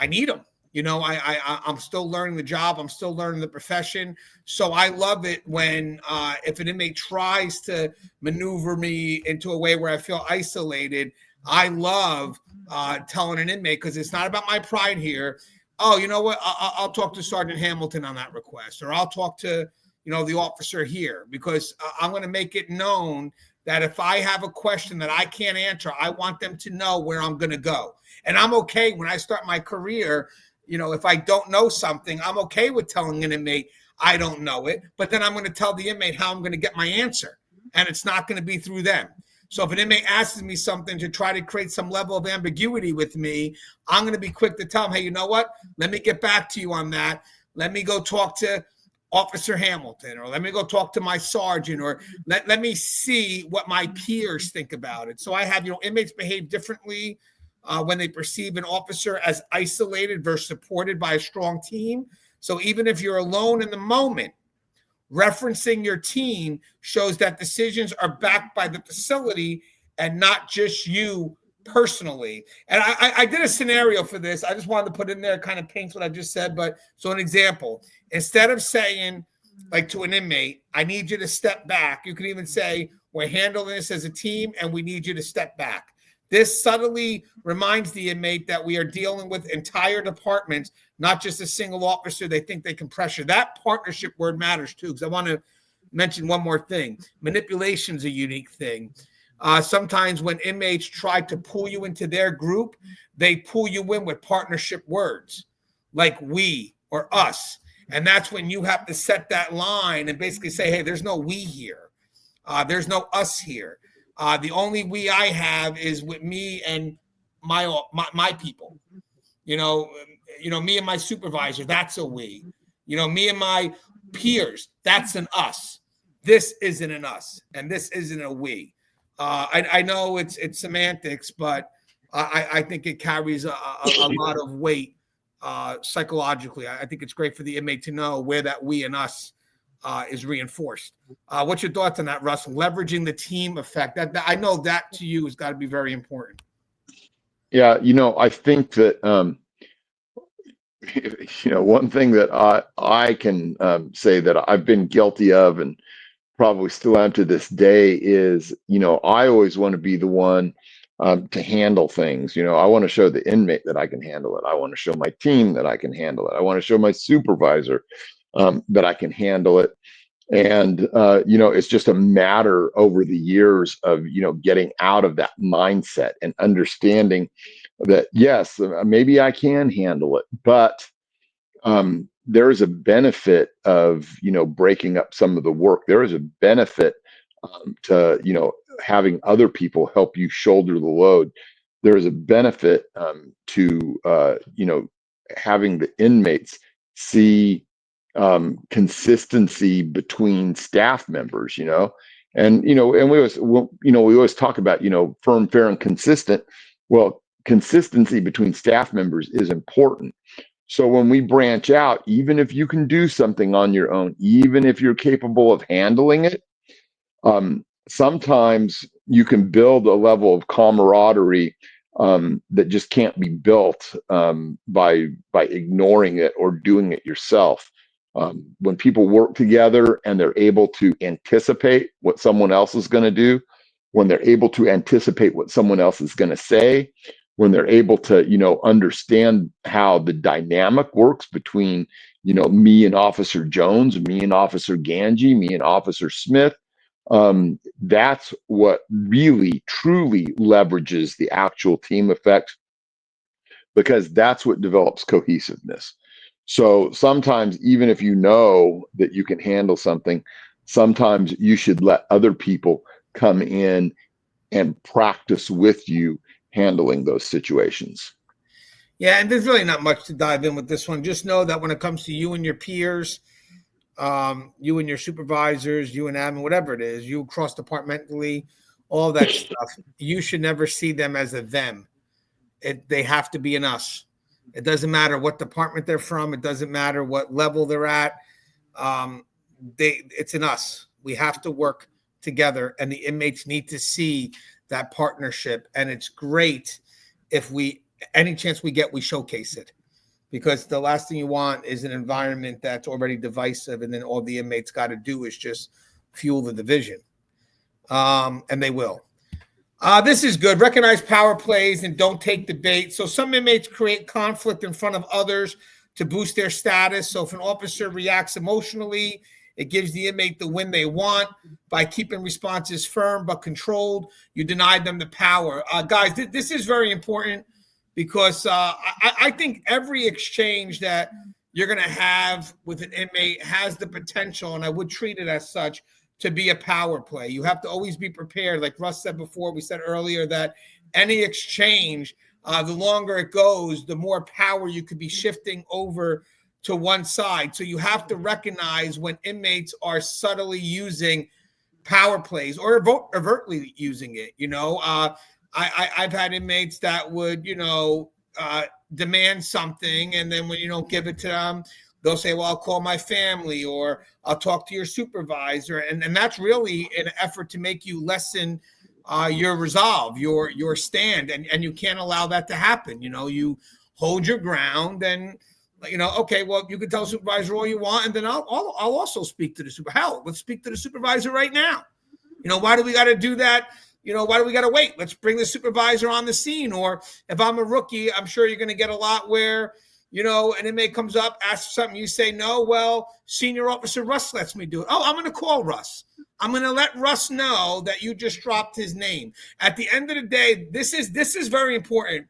need them. I'm still learning the job. I'm still learning the profession. So I love it when if an inmate tries to maneuver me into a way where I feel isolated, I love telling an inmate, because it's not about my pride here. Oh, you know what? I'll talk to Sergeant Hamilton on that request, or I'll talk to, the officer here, because I'm going to make it known that if I have a question that I can't answer, I want them to know where I'm going to go. And I'm okay when I start my career. If I don't know something, I'm okay with telling an inmate I don't know it, but then I'm going to tell the inmate how I'm going to get my answer, and it's not going to be through them. So if an inmate asks me something to try to create some level of ambiguity with me, I'm going to be quick to tell them, hey, you know what? Let me get back to you on that. Let me go talk to Officer Hamilton, or let me go talk to my sergeant, or let me see what my peers think about it. So I have, inmates behave differently when they perceive an officer as isolated versus supported by a strong team. So even if you're alone in the moment, referencing your team shows that decisions are backed by the facility and not just you personally. And I did a scenario for this. I just wanted to put in there, kind of paints what I just said. But so an example, instead of saying like to an inmate, I need you to step back, you can even say, we're handling this as a team and we need you to step back. This subtly reminds the inmate that we are dealing with entire departments, not just a single officer they think they can pressure. That partnership word matters too, because I want to mention one more thing. Manipulation is a unique thing. Sometimes when inmates try to pull you into their group, they pull you in with partnership words like we or us. And that's when you have to set that line and basically say, hey, there's no we here. There's no us here. The only we I have is with me and my people. Me and my supervisor, that's a we. Me and my peers, that's an us. This isn't an us, and this isn't a we. I know it's semantics, but I think it carries a lot of weight psychologically. I think it's great for the inmate to know where that we and us is reinforced. What's your thoughts on that, Russ? Leveraging the team effect. That I know that to you has got to be very important. Yeah, I think that one thing that I can say that I've been guilty of, and probably still am to this day, is I always want to be the one to handle things. I want to show the inmate that I can handle it. I want to show my team that I can handle it. I want to show my supervisor that I can handle it. And it's just a matter over the years of getting out of that mindset and understanding that yes, maybe I can handle it, but there is a benefit of breaking up some of the work. There is a benefit to having other people help you shoulder the load. There is a benefit to having the inmates see consistency between staff members. And we always talk about firm, fair, and consistent. Well, consistency between staff members is important. So when we branch out, even if you can do something on your own, even if you're capable of handling it, sometimes you can build a level of camaraderie that just can't be built by ignoring it or doing it yourself. When people work together and they're able to anticipate what someone else is going to do, when they're able to anticipate what someone else is going to say, when they're able to, understand how the dynamic works between, me and Officer Jones, me and Officer Ganji, me and Officer Smith, that's what really truly leverages the actual team effect, because that's what develops cohesiveness. So sometimes, even if you know that you can handle something, sometimes you should let other people come in and practice with you handling those situations. Yeah, and there's really not much to dive in with this one. Just know that when it comes to you and your peers, you and your supervisors, you and admin, whatever it is, you cross departmentally, all that stuff, you should never see them as a them. They have to be an us. It doesn't matter what department they're from. It doesn't matter what level they're at. It's an us. We have to work together, and the inmates need to see that partnership. And it's great if any chance we get, we showcase it, because the last thing you want is an environment that's already divisive, and then all the inmates got to do is just fuel the division. And they will. This is good. Recognize power plays and don't take the bait. So some inmates create conflict in front of others to boost their status. So if an officer reacts emotionally, it gives the inmate the win they want. By keeping responses firm but controlled, you deny them the power. Guys, this is very important, because I think every exchange that you're going to have with an inmate has the potential, and I would treat it as such, to be a power play. You have to always be prepared. Like Russ said before, we said earlier that any exchange, the longer it goes, the more power you could be shifting over to one side. So you have to recognize when inmates are subtly using power plays or overtly using it. I've had inmates that would, demand something, and then when you don't give it to them, they'll say, well, I'll call my family, or I'll talk to your supervisor. And that's really an effort to make you lessen your resolve, your stand. And you can't allow that to happen. You hold your ground, and, okay, well, you can tell the supervisor all you want, and then I'll also speak to the supervisor. Hell, let's speak to the supervisor right now. Why do we got to do that? Why do we got to wait? Let's bring the supervisor on the scene. Or if I'm a rookie, I'm sure you're going to get a lot where, an inmate comes up, asks for something, you say no. Well, Senior Officer Russ lets me do it. Oh, I'm going to call Russ. I'm going to let Russ know that you just dropped his name. At the end of the day, this is very important.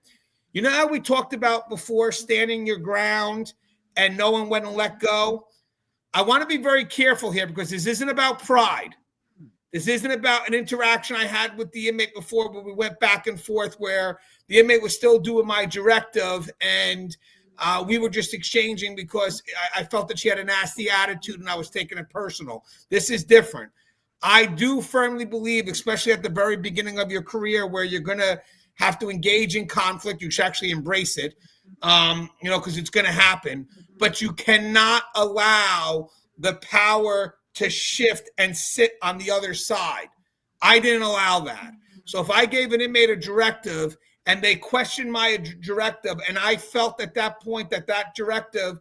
You know how we talked about before, standing your ground and knowing when to let go? I want to be very careful here, because this isn't about pride. This isn't about an interaction I had with the inmate before, where we went back and forth, where the inmate was still doing my directive, and we were just exchanging because I felt that she had a nasty attitude and I was taking it personal. This is different. I do firmly believe, especially at the very beginning of your career, where you're going to have to engage in conflict, you should actually embrace it, because it's going to happen. But you cannot allow the power to shift and sit on the other side. I didn't allow that. So if I gave an inmate a directive and they questioned my directive, and I felt at that point that directive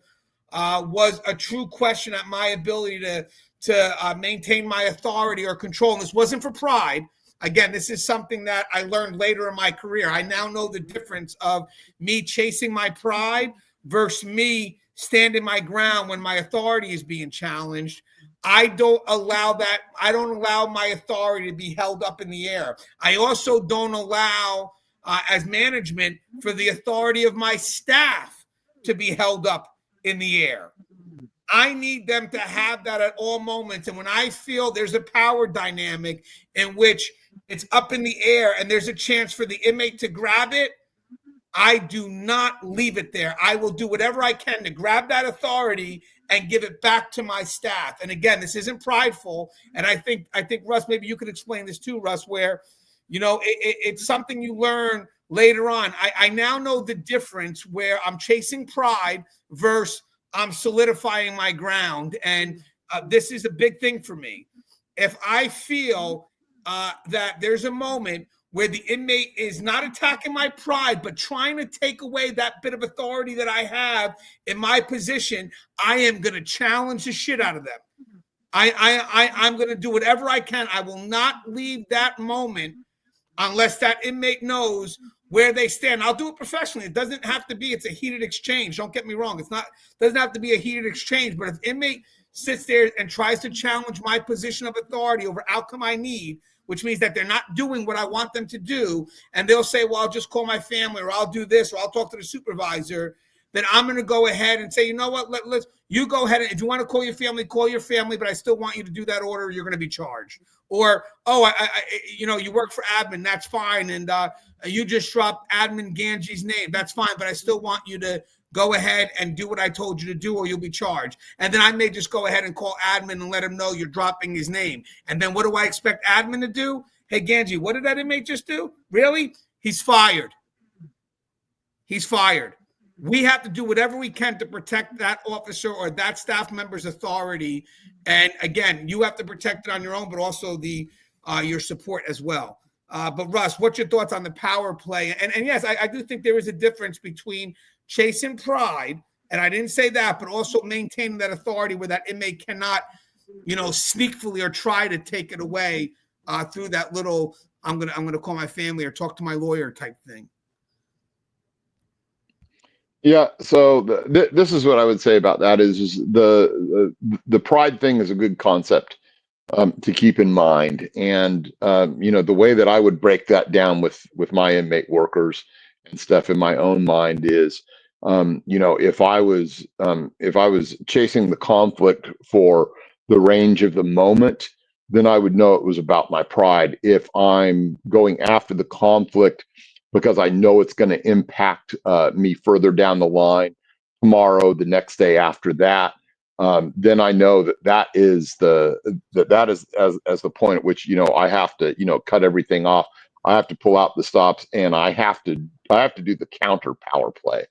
was a true question at my ability to maintain my authority or control, and this wasn't for pride. Again, this is something that I learned later in my career. I now know the difference of me chasing my pride versus me standing my ground when my authority is being challenged. I don't allow that. I don't allow my authority to be held up in the air. I also don't allow, as management, for the authority of my staff to be held up in the air. I need them to have that at all moments. And when I feel there's a power dynamic in which it's up in the air and there's a chance for the inmate to grab it, I do not leave it there. I will do whatever I can to grab that authority and give it back to my staff. And again, this isn't prideful. And I think Russ, maybe you could explain this too, Russ, where, it's something you learn later on. I now know the difference where I'm chasing pride versus I'm solidifying my ground. And this is a big thing for me. If I feel that there's a moment where the inmate is not attacking my pride, but trying to take away that bit of authority that I have in my position, I am going to challenge the shit out of them. I'm going to do whatever I can. I will not leave that moment unless that inmate knows where they stand. I'll do it professionally. It doesn't have to be, it's a heated exchange. Don't get me wrong. Doesn't have to be a heated exchange, but if inmate sits there and tries to challenge my position of authority over outcome I need, which means that they're not doing what I want them to do, and they'll say, well, I'll just call my family, or I'll do this, or I'll talk to the supervisor, then I'm going to go ahead and say, you know what, let's you go ahead, and if you want to call your family, but I still want you to do that order, or you're going to be charged. Or, oh, you work for admin, that's fine, and you just dropped admin Ganji's name, that's fine, but I still want you to go ahead and do what I told you to do, or you'll be charged. And then I may just go ahead and call admin and let him know you're dropping his name. And then what do I expect admin to do? Hey, Ganji, what did that inmate just do? Really? He's fired. He's fired. We have to do whatever we can to protect that officer or that staff member's authority. And again, you have to protect it on your own, but also your support as well. But Russ, what's your thoughts on the power play? And yes, I do think there is a difference between chasing pride, and I didn't say that, but also maintaining that authority where that inmate cannot, sneakily or try to take it away through that little, I'm gonna call my family or talk to my lawyer type thing. Yeah, so this is what I would say about that is the pride thing is a good concept to keep in mind, and the way that I would break that down with my inmate workers and stuff in my own mind is, if I was chasing the conflict for the range of the moment, then I would know it was about my pride. If I'm going after the conflict because I know it's going to impact me further down the line, tomorrow, the next day after that, then I know that is as the point at which I have to cut everything off. I have to pull out the stops, and I have to do the counter power play,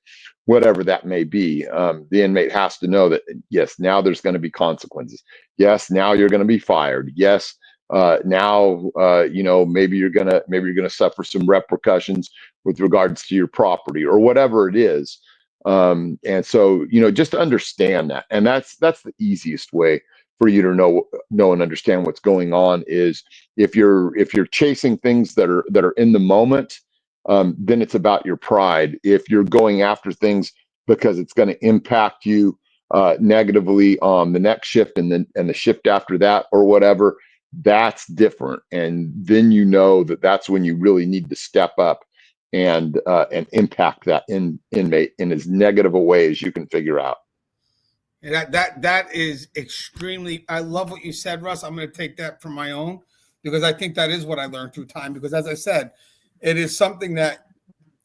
whatever that may be. The inmate has to know that yes, now there's going to be consequences. Yes, now you're going to be fired. Yes, now maybe you're gonna suffer some repercussions with regards to your property or whatever it is. And so just to understand that, and that's the easiest way for you to know and understand what's going on is if you're chasing things that are in the moment, then it's about your pride. If you're going after things because it's going to impact you negatively on the next shift and the shift after that or whatever, that's different. And then that's when you really need to step up and impact that inmate in as negative a way as you can figure out. And that is extremely, I love what you said, Russ. I'm going to take that from my own, because I think that is what I learned through time, because as I said, it is something that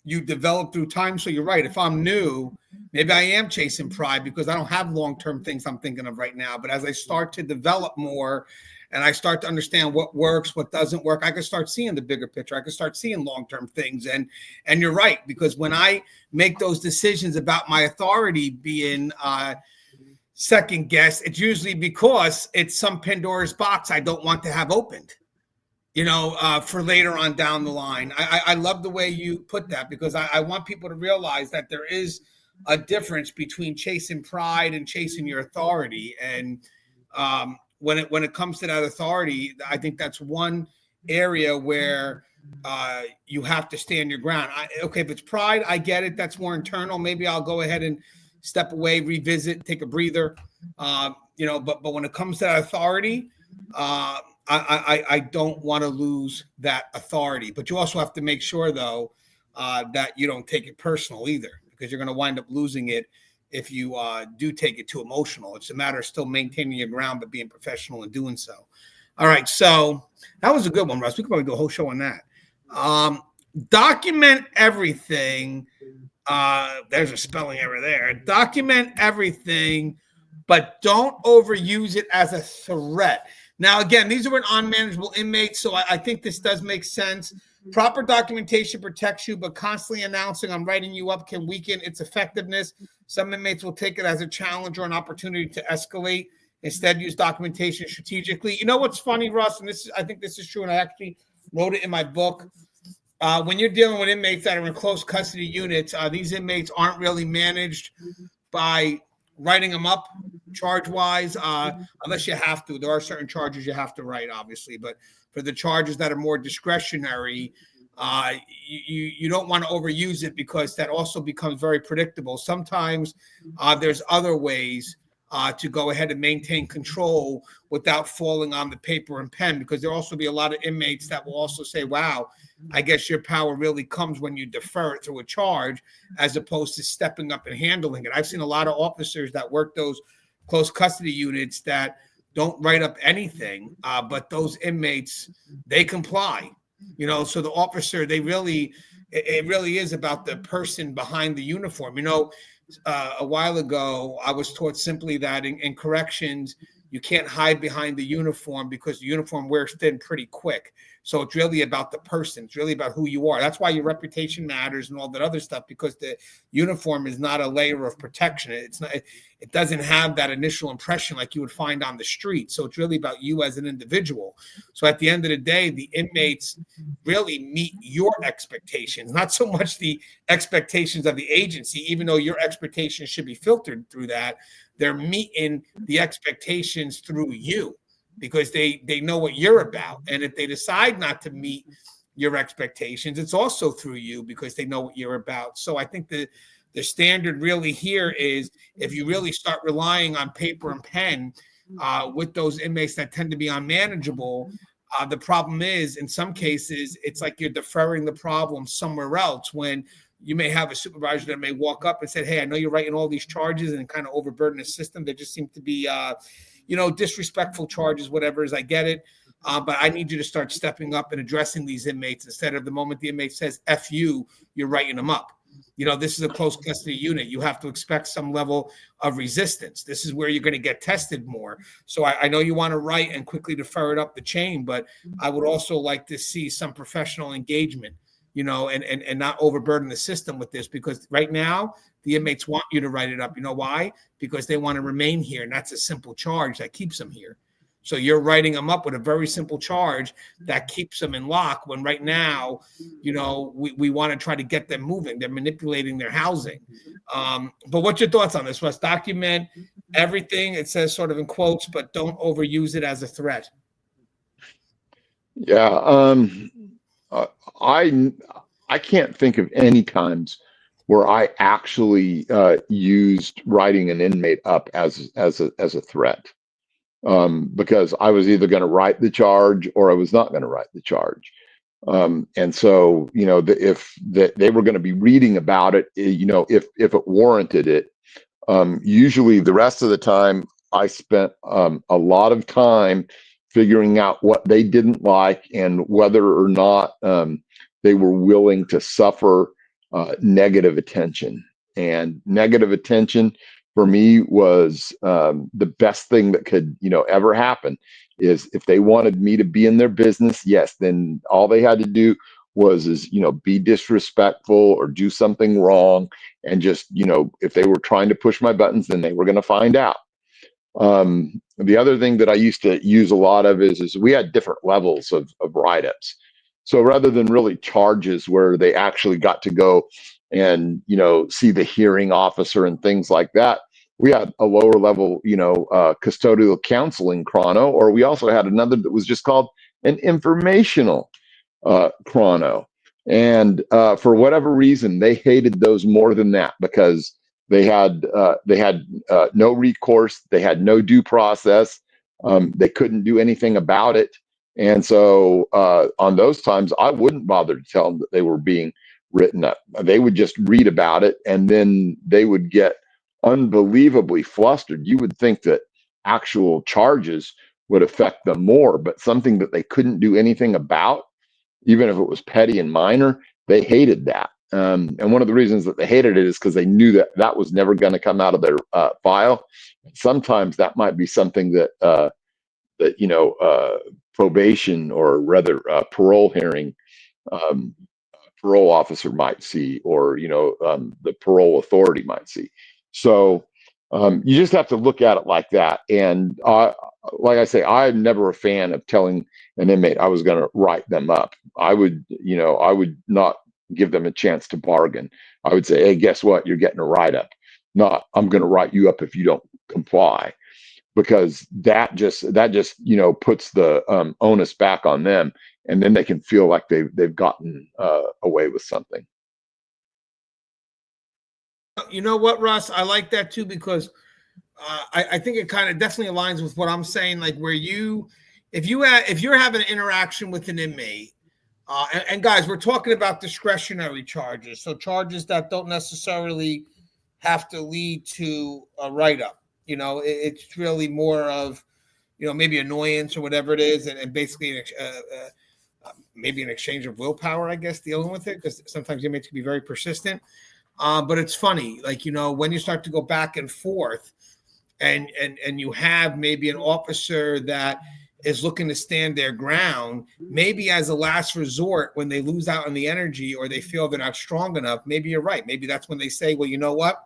you develop through time. So you're right. If I'm new, maybe I am chasing pride because I don't have long-term things I'm thinking of right now. But as I start to develop more and I start to understand what works, what doesn't work, I can start seeing the bigger picture. I can start seeing long-term things. And you're right, because when I make those decisions about my authority being second guess, it's usually because it's some Pandora's box I don't want to have opened, for later on down the line. I love the way you put that, because I want people to realize that there is a difference between chasing pride and chasing your authority. And when it comes to that authority, I think that's one area where you have to stand your ground. Okay, if it's pride, I get it. That's more internal. Maybe I'll go ahead and step away, revisit, take a breather. But when it comes to that authority, I don't want to lose that authority. But you also have to make sure, though, that you don't take it personal either, because you're going to wind up losing it if you do take it too emotional. It's a matter of still maintaining your ground, but being professional in doing so. All right, so that was a good one, Russ. We could probably do a whole show on that. Document everything. There's a spelling error there. Document everything, but don't overuse it as a threat. Now, again, these are an unmanageable inmates, so I think this does make sense. Proper documentation protects you, but constantly announcing I'm writing you up can weaken its effectiveness. Some inmates will take it as a challenge or an opportunity to escalate. Instead, use documentation strategically. You know what's funny, Russ, and I think this is true, and I actually wrote it in my book. When you're dealing with inmates that are in close custody units, these inmates aren't really managed by writing them up charge-wise, unless you have to. There are certain charges you have to write, obviously, but for the charges that are more discretionary, you don't want to overuse it because that also becomes very predictable. Sometimes there's other ways to go ahead and maintain control without falling on the paper and pen, because there also be a lot of inmates that will also say, wow, I guess your power really comes when you defer it through a charge as opposed to stepping up and handling it. I've seen a lot of officers that work those close custody units that don't write up anything, but those inmates, they comply. So the officer, it really is about the person behind the uniform. A while ago, I was taught simply that in corrections, you can't hide behind the uniform because the uniform wears thin pretty quick. So it's really about the person. It's really about who you are. That's why your reputation matters and all that other stuff, because the uniform is not a layer of protection. It doesn't have that initial impression like you would find on the street. So it's really about you as an individual. So at the end of the day, the inmates really meet your expectations, not so much the expectations of the agency, even though your expectations should be filtered through that. They're meeting the expectations through you because they know what you're about. And if they decide not to meet your expectations, it's also through you because they know what you're about. So I think the standard really here is if you really start relying on paper and pen with those inmates that tend to be unmanageable, the problem is in some cases, it's like you're deferring the problem somewhere else when you may have a supervisor that may walk up and say, hey, I know you're writing all these charges and kind of overburden the system. There just seem to be, disrespectful charges, whatever it is. I get it. But I need you to start stepping up and addressing these inmates instead of the moment the inmate says, F you, you're writing them up. This is a close custody unit. You have to expect some level of resistance. This is where you're going to get tested more. So I know you want to write and quickly defer it up the chain, but I would also like to see some professional engagement, and not overburden the system with this, because right now the inmates want you to write it up. You know why? Because they want to remain here, and that's a simple charge that keeps them here. So you're writing them up with a very simple charge that keeps them in lock, when right now, we want to try to get them moving. They're manipulating their housing. But what's your thoughts on this? Let's document everything. It says sort of in quotes, but don't overuse it as a threat. Yeah. I can't think of any times where I actually used writing an inmate up as a threat. Because I was either going to write the charge or I was not going to write the charge. And so, if they were going to be reading about it, if it warranted it, usually the rest of the time I spent a lot of time figuring out what they didn't like and whether or not they were willing to suffer negative attention. And negative attention for me was the best thing that could, ever happen. Is if they wanted me to be in their business, yes, then all they had to do was be disrespectful or do something wrong, and just if they were trying to push my buttons, then they were going to find out. The other thing that I used to use a lot of is we had different levels of write-ups. So rather than really charges where they actually got to go and see the hearing officer and things like that, we had a lower level custodial counseling chrono, or we also had another that was just called an informational chrono. And for whatever reason, they hated those more than that because they had no recourse, they had no due process, they couldn't do anything about it. And so on those times, I wouldn't bother to tell them that they were being written up. They would just read about it, and then they would get unbelievably flustered. You would think that actual charges would affect them more, but something that they couldn't do anything about, even if it was petty and minor, they hated that. And one of the reasons that they hated it is because they knew that that was never going to come out of their file. Sometimes that might be something that probation, or rather parole hearing, um, parole officer might see, or the parole authority might see. So you just have to look at it like that. And like I say, I'm never a fan of telling an inmate I was going to write them up. I would not give them a chance to bargain. I would say, hey, guess what? You're getting a write up. Not, I'm going to write you up if you don't comply, because that just puts the onus back on them, and then they can feel like they've gotten away with something. You know what, Russ? I like that too, because I think it kind of definitely aligns with what I'm saying. Like where if you're having an interaction with an inmate, and guys, we're talking about discretionary charges, so charges that don't necessarily have to lead to a write up. It's really more of maybe annoyance or whatever it is, and basically maybe an exchange of willpower, I guess, dealing with it, because sometimes inmates can be very persistent. But it's funny, like when you start to go back and forth, and you have maybe an officer that is looking to stand their ground, maybe as a last resort, when they lose out on the energy or they feel they're not strong enough, maybe you're right. Maybe that's when they say, well, you know what?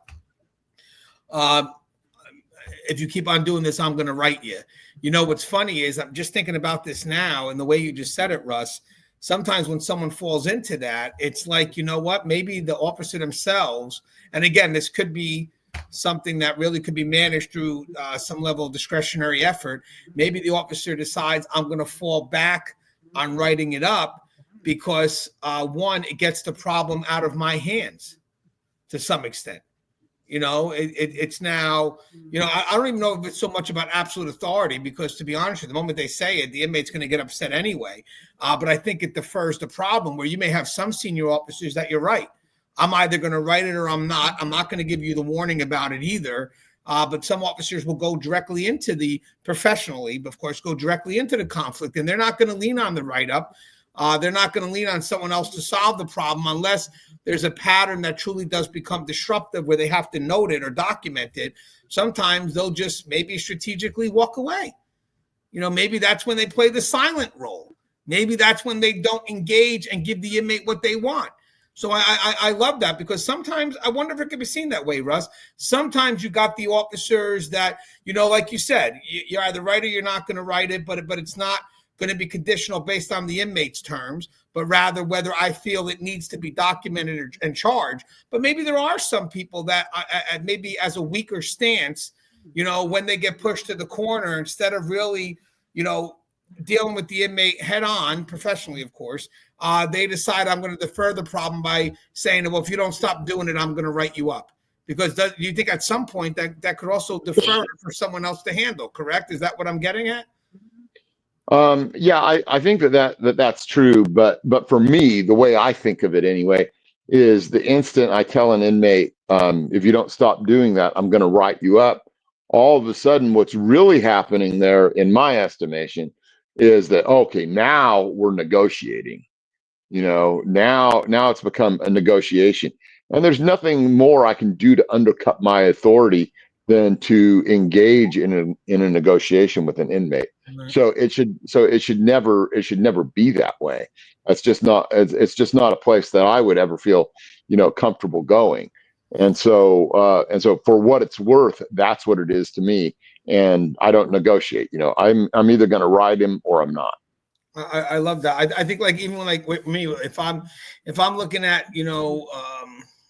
If you keep on doing this, I'm going to write you. What's funny is I'm just thinking about this now, and the way you just said it, Russ. Sometimes when someone falls into that, it's like, you know what? Maybe the officer themselves, and again, this could be something that really could be managed through some level of discretionary effort. Maybe the officer decides, I'm going to fall back on writing it up because one, it gets the problem out of my hands to some extent. It's now, I don't even know if it's so much about absolute authority, because to be honest with you, the moment they say it, the inmate's going to get upset anyway. But I think it defers the problem, where you may have some senior officers that you're right. I'm either going to write it or I'm not. I'm not going to give you the warning about it either. But some officers will go directly into professionally, of course, go directly into the conflict, and they're not going to lean on the write-up. They're not going to lean on someone else to solve the problem unless there's a pattern that truly does become disruptive, where they have to note it or document it. Sometimes they'll just maybe strategically walk away. Maybe that's when they play the silent role. Maybe that's when they don't engage and give the inmate what they want. So I love that, because sometimes I wonder if it could be seen that way, Russ. Sometimes you got the officers that, like you said, you're either right or you're not going to write it, but it's not going to be conditional based on the inmate's terms, but rather whether I feel it needs to be documented and charged. But maybe there are some people that maybe as a weaker stance, when they get pushed to the corner, instead of really, dealing with the inmate head on, professionally, of course, they decide, I'm going to defer the problem by saying, well, if you don't stop doing it, I'm going to write you up. Because do you think at some point that could also defer it for someone else to handle, correct? Is that what I'm getting at? Yeah, I think that's true, but for me, the way I think of it anyway, is the instant I tell an inmate, if you don't stop doing that, I'm going to write you up. All of a sudden, what's really happening there, in my estimation, is that, okay, now we're negotiating. Now it's become a negotiation, and there's nothing more I can do to undercut my authority than to engage in a negotiation with an inmate. Right. So it should never be that way. It's just not a place that I would ever feel comfortable going. And so for what it's worth, that's what it is to me. And I don't negotiate. I'm either going to ride him or I'm not. I love that. I think, like, even like with me, if I'm looking at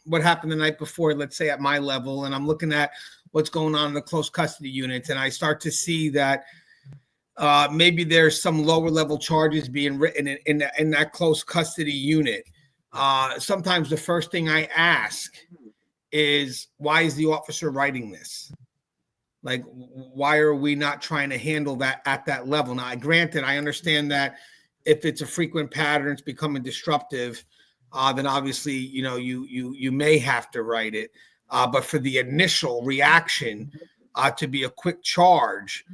what happened the night before, let's say at my level, and I'm looking at what's going on in the close custody units, and I start to see that maybe there's some lower level charges being written in that close custody unit. Sometimes the first thing I ask is, why is the officer writing this? Like, why are we not trying to handle that at that level? Now, granted, I understand that if it's a frequent pattern, it's becoming disruptive, then obviously, you may have to write it. But for the initial reaction to be a quick charge,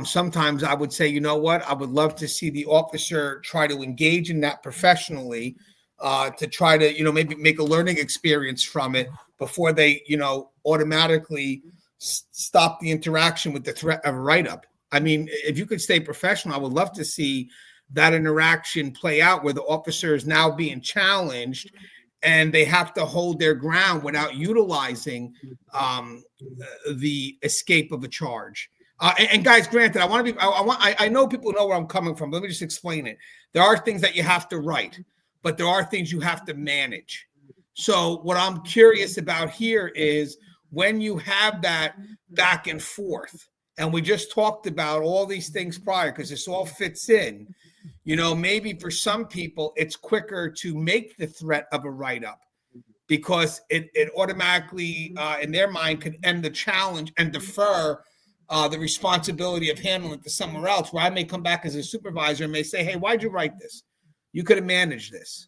sometimes I would say, you know what? I would love to see the officer try to engage in that professionally, to try to, maybe make a learning experience from it before they, automatically stop the interaction with the threat of write-up. I mean, if you could stay professional, I would love to see that interaction play out where the officer is now being challenged and they have to hold their ground without utilizing the escape of a charge. And guys, granted, I know people know where I'm coming from. Let me just explain it. There are things that you have to write, but there are things you have to manage. So what I'm curious about here is when you have that back and forth, and we just talked about all these things prior because this all fits in, maybe for some people it's quicker to make the threat of a write-up because it automatically in their mind could end the challenge and defer the responsibility of handling it to somewhere else, where I may come back as a supervisor and may say, hey, why'd you write this? You could have managed this.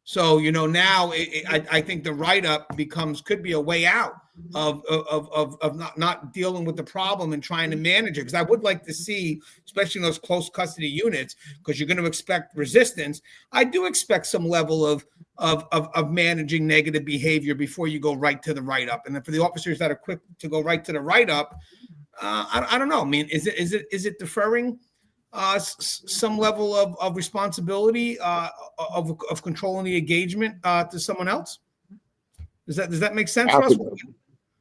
So, now I think the write-up could be a way out of not dealing with the problem and trying to manage it. Because I would like to see, especially in those close custody units, because you're going to expect resistance. I do expect some level of managing negative behavior before you go right to the write-up. And then for the officers that are quick to go right to the write-up, I don't know. I mean, is it deferring some level of responsibility of controlling the engagement to someone else? Does that make sense, Russ?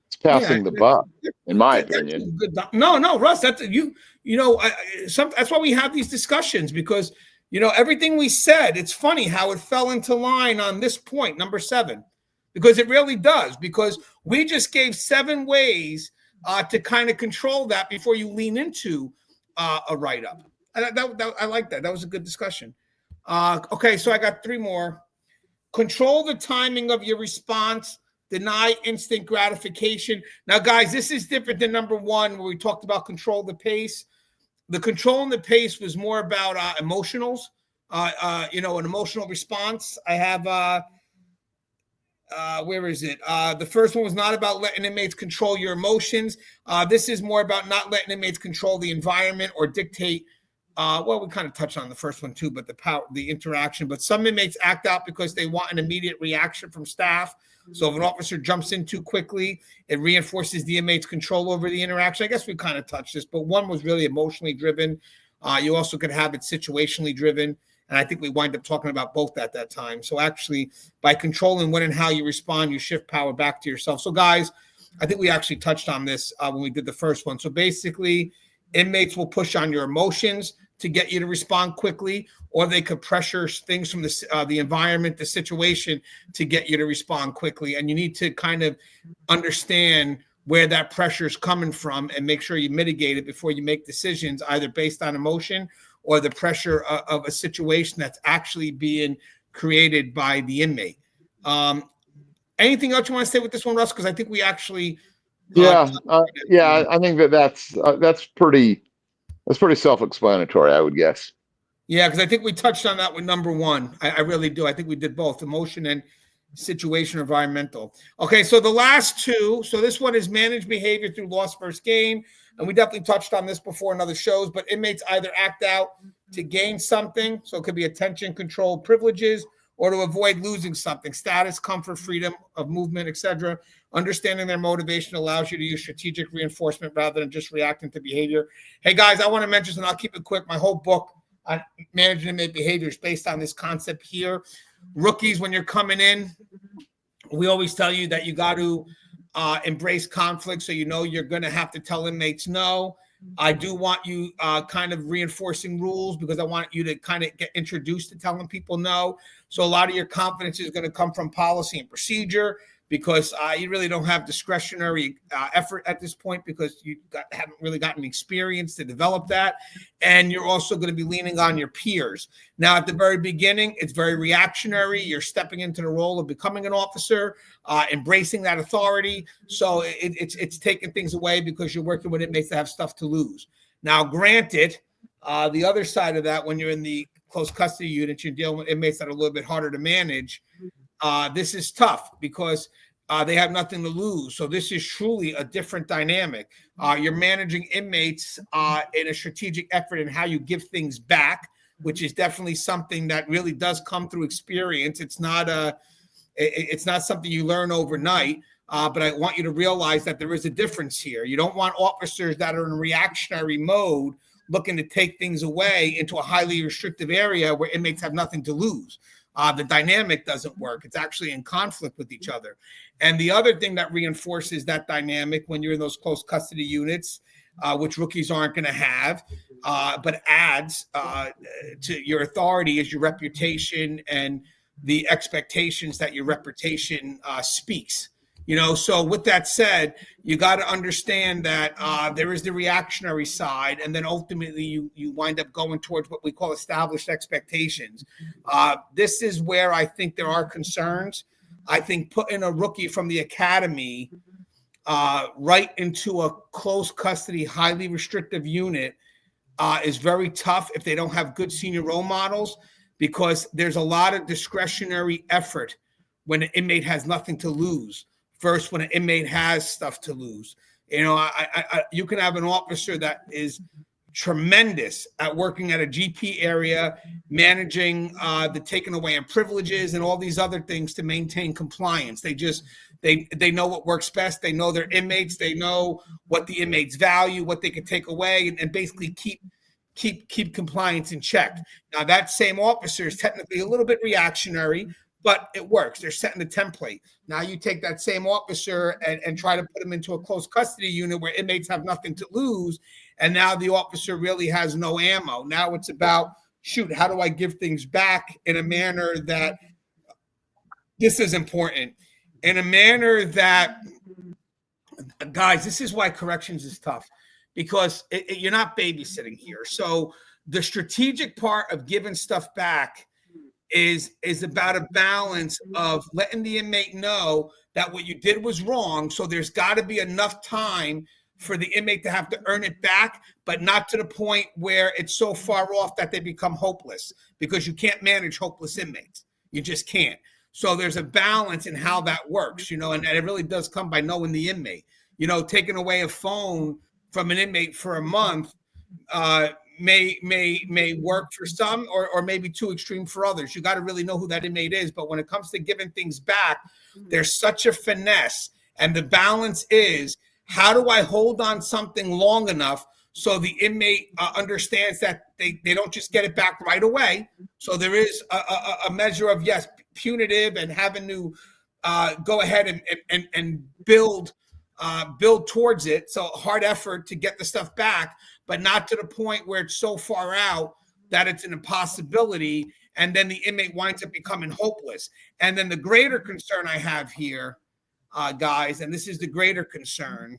It's passing the buck, in my opinion. No, Russ. That's that's why we have these discussions, because everything we said. It's funny how it fell into line on this point, number 7, because it really does. Because we just gave 7 ways to kind of control that before you lean into a write-up. I like that. That was a good discussion. Okay, so I got 3 more. Control the timing of your response. Deny instant gratification. Now, guys, this is different than number 1, where we talked about control the pace. The control and the pace was more about emotionals, an emotional response. I have, where is it? The first one was not about letting inmates control your emotions. This is more about not letting inmates control the environment or dictate. We kind of touched on the first one too, but the interaction. But some inmates act out because they want an immediate reaction from staff. So if an officer jumps in too quickly, it reinforces the inmate's control over the interaction. I guess we kind of touched this, but one was really emotionally driven. You also could have it situationally driven. And I think we wind up talking about both at that time. So actually, by controlling when and how you respond, you shift power back to yourself. So guys, I think we actually touched on this when we did the first one. So basically, inmates will push on your emotions to get you to respond quickly, or they could pressure things from the environment, the situation, to get you to respond quickly. And you need to kind of understand where that pressure is coming from and make sure you mitigate it before you make decisions, either based on emotion or the pressure of a situation that's actually being created by the inmate. Anything else you want to say with this one, Russ? Because I think we actually... I think that's pretty self-explanatory, I would guess. Yeah, because I think we touched on that with number 1. I really do. I think we did both, emotion and situation, environmental. Okay, so the last 2. So this one is manage behavior through loss versus gain. And we definitely touched on this before in other shows, but inmates either act out to gain something. So it could be attention, control, privileges, or to avoid losing something, status, comfort, freedom of movement, etc. Understanding their motivation allows you to use strategic reinforcement rather than just reacting to behavior. Hey, guys, I want to mention, and I'll keep it quick, my whole book on managing inmate behavior is based on this concept here. Rookies, when you're coming in, we always tell you that you got to embrace conflict, so you're going to have to tell inmates no. I do want you kind of reinforcing rules, because I want you to kind of get introduced to telling people no. So a lot of your confidence is going to come from policy and procedure, because you really don't have discretionary effort at this point, because you haven't really gotten experience to develop that. And you're also going to be leaning on your peers. Now, at the very beginning, it's very reactionary. You're stepping into the role of becoming an officer, embracing that authority. So it's taking things away because you're working with inmates that have stuff to lose. Now, granted, the other side of that, when you're in the close custody unit, you're dealing with inmates that are a little bit harder to manage. This is tough because they have nothing to lose. So this is truly a different dynamic. You're managing inmates in a strategic effort in how you give things back, which is definitely something that really does come through experience. It's not something you learn overnight. But I want you to realize that there is a difference here. You don't want officers that are in reactionary mode looking to take things away into a highly restrictive area where inmates have nothing to lose. The dynamic doesn't work. It's actually in conflict with each other. And the other thing that reinforces that dynamic when you're in those close custody units, which rookies aren't going to have, but adds to your authority, is your reputation and the expectations that your reputation speaks. So with that said, you got to understand that there is the reactionary side, and then ultimately you wind up going towards what we call established expectations. This is where I think there are concerns. I think putting a rookie from the academy right into a close custody, highly restrictive unit is very tough if they don't have good senior role models, because there's a lot of discretionary effort when an inmate has nothing to lose versus when an inmate has stuff to lose. You can have an officer that is tremendous at working at a GP area, managing the taking away of privileges and all these other things to maintain compliance. They know what works best. They know their inmates. They know what the inmates value, what they can take away, and basically keep compliance in check. Now, that same officer is technically a little bit reactionary, but it works. They're setting the template. Now you take that same officer and try to put him into a close custody unit where inmates have nothing to lose, and now the officer really has no ammo. Now it's about, shoot, how do I give things back in a manner that, this is important, in a manner that, guys, this is why corrections is tough, because you're not babysitting here. So the strategic part of giving stuff back is about a balance of letting the inmate know that what you did was wrong. So there's got to be enough time for the inmate to have to earn it back, but not to the point where it's so far off that they become hopeless, because you can't manage hopeless inmates. You just can't. So there's a balance in how that works, and it really does come by knowing the inmate. Taking away a phone from an inmate for a month may work for some, or maybe too extreme for others. You got to really know who that inmate is. But when it comes to giving things back, there's such a finesse, and the balance is, how do I hold on something long enough so the inmate understands that they don't just get it back right away. So there is a measure of, yes, punitive and having to go ahead and build towards it. So hard effort to get the stuff back, but not to the point where it's so far out that it's an impossibility, and then the inmate winds up becoming hopeless. And then the greater concern I have here, guys, and this is the greater concern,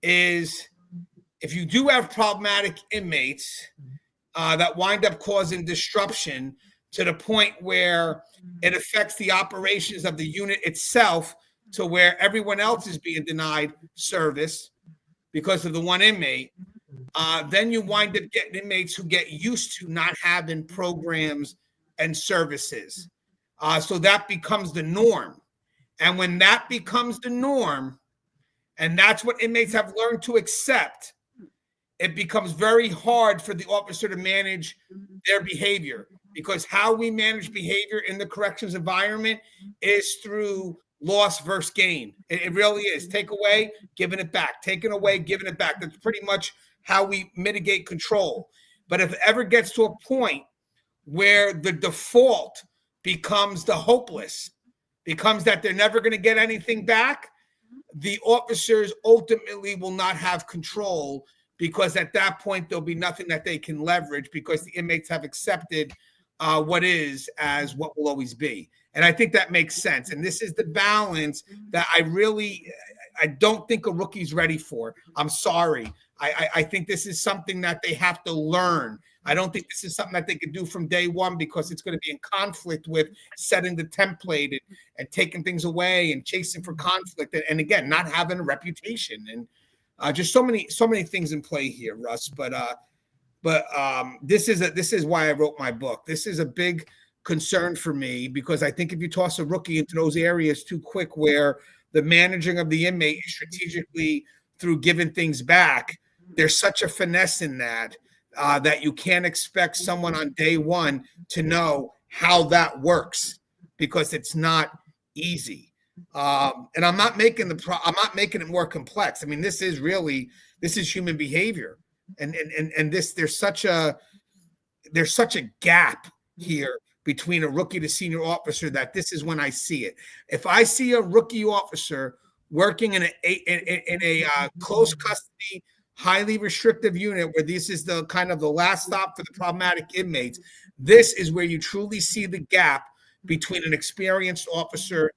is if you do have problematic inmates that wind up causing disruption to the point where it affects the operations of the unit itself, to where everyone else is being denied service because of the one inmate, then you wind up getting inmates who get used to not having programs and services. So that becomes the norm. And when that becomes the norm, and that's what inmates have learned to accept, it becomes very hard for the officer to manage their behavior, because how we manage behavior in the corrections environment is through loss versus gain. It really is. Take away, giving it back. Taking away, giving it back. That's pretty much how we mitigate control. But if it ever gets to a point where the default becomes the hopeless, becomes that they're never going to get anything back, the officers ultimately will not have control, because at that point there'll be nothing that they can leverage, because the inmates have accepted what is as what will always be. And I think that makes sense. And this is the balance that I don't think a rookie's ready for. I'm sorry. I think this is something that they have to learn. I don't think this is something that they could do from day one, because it's going to be in conflict with setting the template and taking things away and chasing for conflict. And again, not having a reputation, and just so many things in play here, Russ. But this is why I wrote my book. This is a big concern for me, because I think if you toss a rookie into those areas too quick, where the managing of the inmate is strategically through giving things back, there's such a finesse in that that you can't expect someone on day one to know how that works, because it's not easy. And I'm not making it more complex. I mean, this is human behavior. And this there's such a gap here between a rookie to senior officer that this is when I see it. If I see a rookie officer working in a close custody, highly restrictive unit where this is the kind of the last stop for the problematic inmates, this is where you truly see the gap between an experienced officer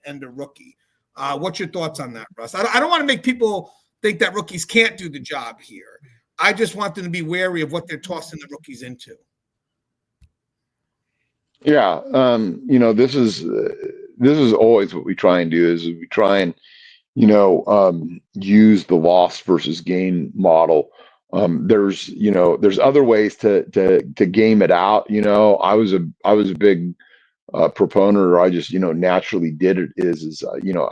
and a rookie. What's your thoughts on that, Russ? I don't want to make people think that rookies can't do the job here. I just want them to be wary of what they're tossing the rookies into. Yeah, this is always what we try and do is we try and use the loss versus gain model. There's other ways to game it out. I was a big proponent, or I just naturally did it.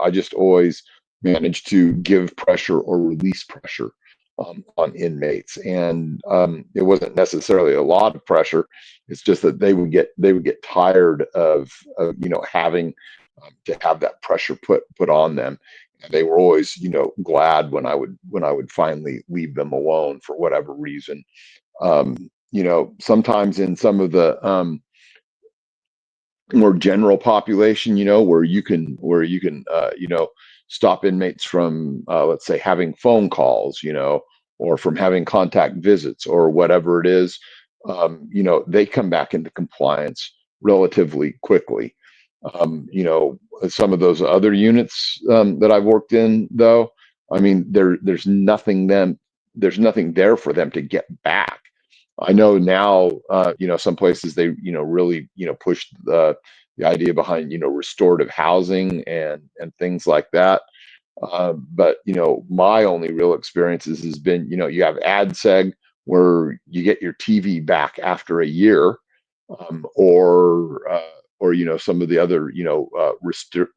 I just always managed to give pressure or release pressure on inmates, and it wasn't necessarily a lot of pressure. It's just that they would get tired of having to have that pressure put on them. And they were always glad when I would finally leave them alone for whatever reason. Sometimes in some of the more general population, where you can stop inmates from let's say having phone calls, or from having contact visits or whatever it is. They come back into compliance relatively quickly. Some of those other units that I've worked in, though, I mean, there's nothing there for them to get back. I know now, some places they, really, push the idea behind, restorative housing and things like that. But my only real experiences has been, you have ADSEG where you get your TV back after a year, or some of the other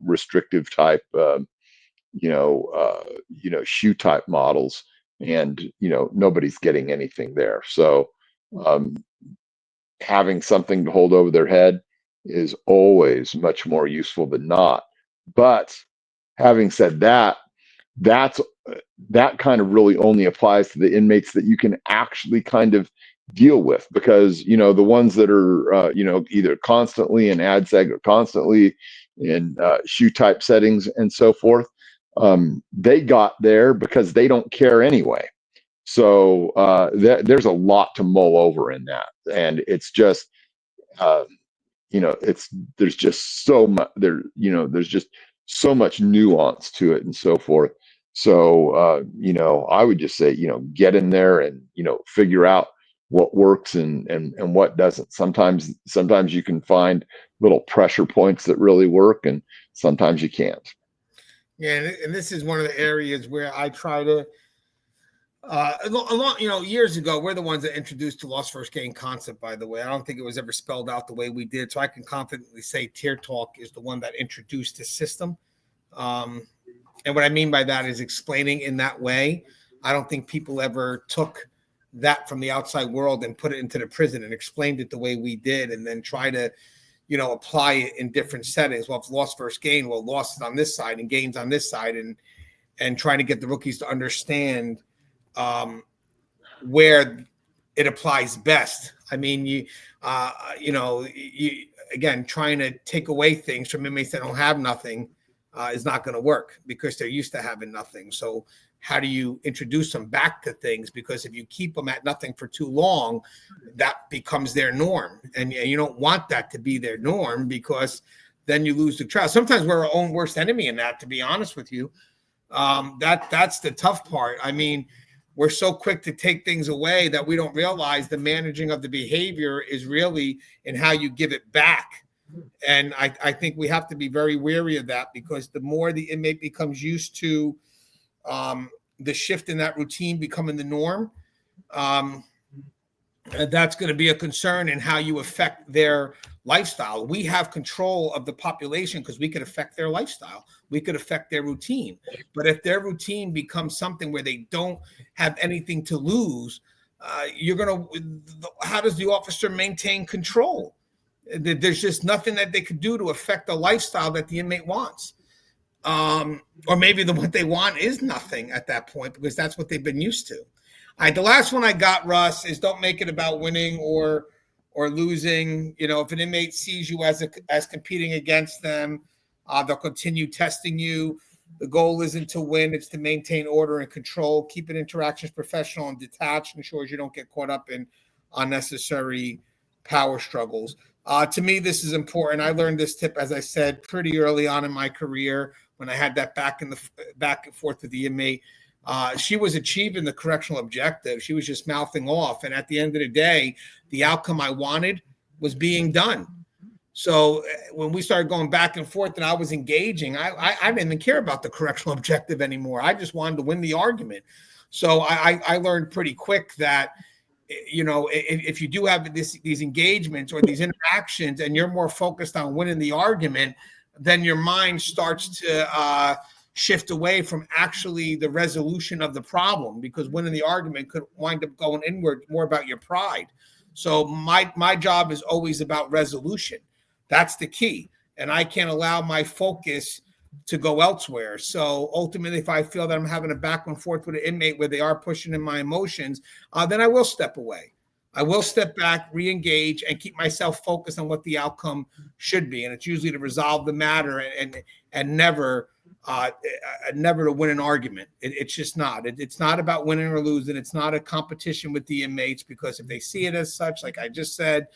restrictive type shoe type models, and nobody's getting anything there. So um, having something to hold over their head is always much more useful than not. But having said that, that's that kind of really only applies to the inmates that you can actually kind of deal with, because the ones that are either constantly in ADSEG or constantly in shoe type settings and so forth, they got there because they don't care anyway. So there's a lot to mull over in that, and it's just uh, there's just so much there's just so much nuance to it and so forth. So I would just say get in there and figure out what works and what doesn't. Sometimes you can find little pressure points that really work, and sometimes you can't. Yeah, and this is one of the areas where I try to years ago, we're the ones that introduced the loss first gain concept, by the way. I don't think it was ever spelled out the way we did. So I can confidently say Tier Talk is the one that introduced the system. And what I mean by that is explaining in that way. I don't think people ever took that from the outside world and put it into the prison and explained it the way we did, and then try to, apply it in different settings. Well, if loss first gain, well, loss is on this side and gains on this side, and trying to get the rookies to understand where it applies best. I mean, you again, trying to take away things from inmates that don't have nothing is not going to work, because they're used to having nothing. So how do you introduce them back to things? Because if you keep them at nothing for too long, that becomes their norm. And you don't want that to be their norm, because then you lose the trust. Sometimes we're our own worst enemy in that, to be honest with you. That's the tough part. I mean, we're so quick to take things away that we don't realize the managing of the behavior is really in how you give it back. And I think we have to be very wary of that, because the more the inmate becomes used to the shift in that routine becoming the norm, that's going to be a concern in how you affect their lifestyle. We have control of the population because we could affect their lifestyle. We could affect their routine. But if their routine becomes something where they don't have anything to lose, how does the officer maintain control? There's just nothing that they could do to affect the lifestyle that the inmate wants. Or maybe what they want is nothing at that point, because that's what they've been used to. All right, the last one I got, Russ, is don't make it about winning or losing. You know, if an inmate sees you as competing against them, they'll continue testing you. The goal isn't to win; it's to maintain order and control. Keeping interactions professional and detached ensures you don't get caught up in unnecessary power struggles. To me, this is important. I learned this tip, as I said, pretty early on in my career when I had that back and forth with the inmate. She was achieving the correctional objective. She was just mouthing off. And at the end of the day, the outcome I wanted was being done. So when we started going back and forth and I was engaging, I didn't even care about the correctional objective anymore. I just wanted to win the argument. So I learned pretty quick that, you know, if you do have these engagements or these interactions and you're more focused on winning the argument, then your mind starts to shift away from actually the resolution of the problem, because winning the argument could wind up going inward, more about your pride. So my job is always about resolution. That's the key. And I can't allow my focus to go elsewhere. So ultimately, if I feel that I'm having a back and forth with an inmate where they are pushing in my emotions, then I will step away. I will step back, re-engage, and keep myself focused on what the outcome should be. And it's usually to resolve the matter and never never to win an argument. It's just not. It's not about winning or losing. It's not a competition with the inmates, because if they see it as such, like I just said,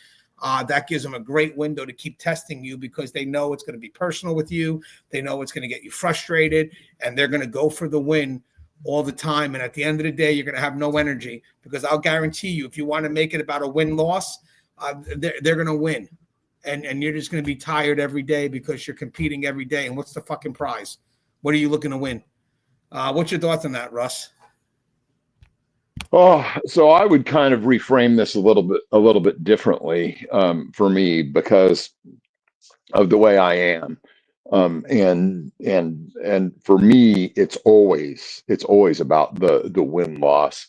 that gives them a great window to keep testing you, because they know it's going to be personal with you. They know it's going to get you frustrated, and they're going to go for the win all the time. And at the end of the day, you're going to have no energy, because I'll guarantee you, if you want to make it about a win-loss, they're going to win. And you're just going to be tired every day because you're competing every day. And what's the fucking prize? What are you looking to win? What's your thoughts on that, Russ? Oh, so I would kind of reframe this a little bit differently for me, because of the way I am. And for me, it's always about the win loss.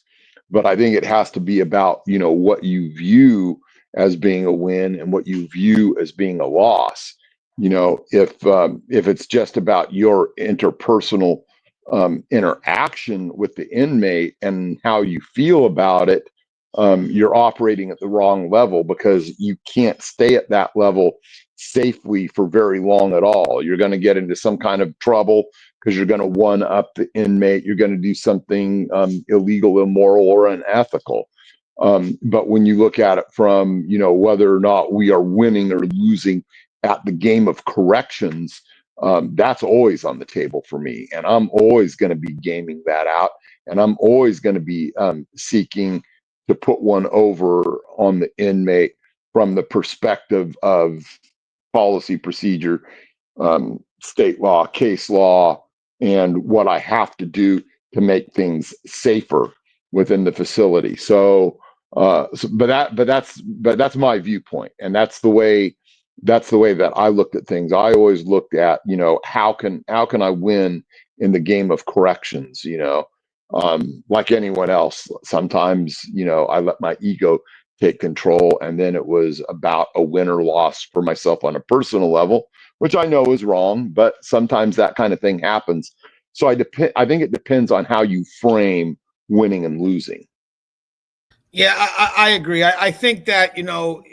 But I think it has to be about, you know, what you view as being a win and what you view as being a loss. You know, if it's just about your interpersonal interaction with the inmate and how you feel about it, you're operating at the wrong level, because you can't stay at that level safely for very long at all. You're going to get into some kind of trouble because you're going to one up the inmate. You're going to do something illegal, immoral, or unethical. But when you look at it from, you know, whether or not we are winning or losing at the game of corrections, that's always on the table for me. And I'm always going to be gaming that out. And I'm always going to be seeking to put one over on the inmate from the perspective of policy, procedure, state law, case law, and what I have to do to make things safer within the facility. But that's my viewpoint, and that's the way that I looked at things. I always looked at, you know, how can I win in the game of corrections, you know. Like anyone else, sometimes, you know, I let my ego take control, and then it was about a win or loss for myself on a personal level, which I know is wrong, but sometimes that kind of thing happens. So I think it depends on how you frame winning and losing. Yeah, I agree. I think that, you know,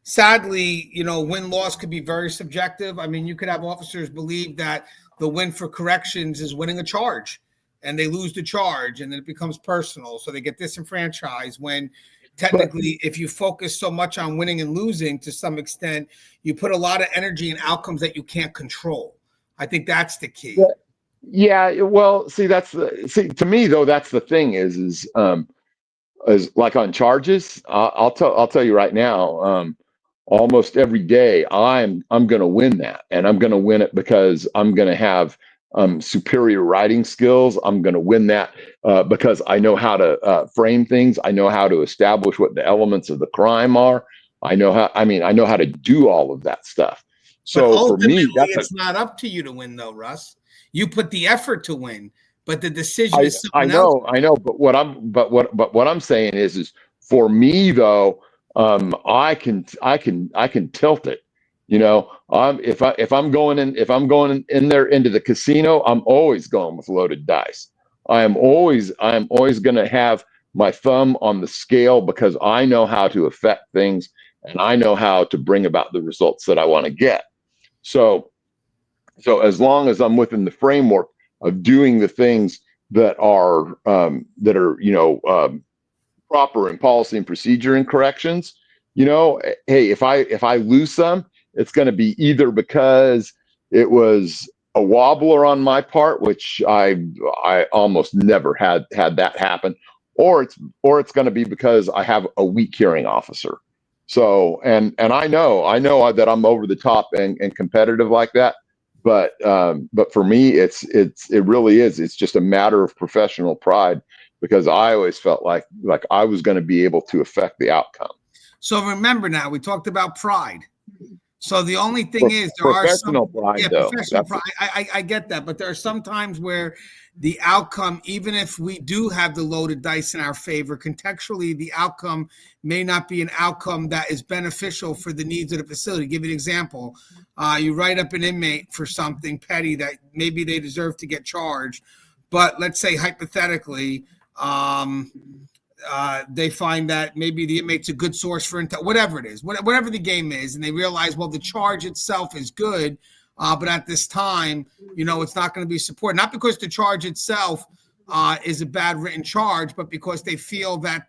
sadly, you know, win loss could be very subjective. I mean, you could have officers believe that the win for corrections is winning a charge, and they lose the charge, and then it becomes personal. So they get disenfranchised, when technically, if you focus so much on winning and losing to some extent, you put a lot of energy in outcomes that you can't control. I think that's the key. Yeah, well, see, to me though, that's the thing is like on charges. I'll tell you right now. Almost every day, I'm going to win that, and I'm going to win it because I'm going to have superior writing skills. I'm going to win that because I know how to frame things. I know how to establish what the elements of the crime are. I know how. I mean, I know how to do all of that stuff. But So for ultimately, me, it's not up to you to win, though, Russ. You put the effort to win, but the decision is I someone else. I know, but what I'm saying is for me though, I can tilt it. You know, if I'm going in there into the casino, I'm always going with loaded dice. I am always going to have my thumb on the scale because I know how to affect things and I know how to bring about the results that I want to get. So as long as I'm within the framework of doing the things that are proper in policy and procedure and corrections, hey, if I lose some, it's going to be either because it was a wobbler on my part, which I almost never had that happen, or it's going to be because I have a weak hearing officer. So and I know that I'm over the top and competitive like that, but for me it really is, it's just a matter of professional pride, because I always felt like I was going to be able to affect the outcome. So remember, now we talked about pride. So the only thing is, there are some pride, though. professional pride. I get that, but there are some times where the outcome, even if we do have the loaded dice in our favor, contextually, the outcome may not be an outcome that is beneficial for the needs of the facility. Give you an example. You write up an inmate for something petty that maybe they deserve to get charged, but let's say hypothetically, they find that maybe the inmate's a good source for intel, whatever it is, whatever the game is, and they realize, well, the charge itself is good, but at this time, it's not going to be supported. Not because the charge itself is a bad written charge, but because they feel that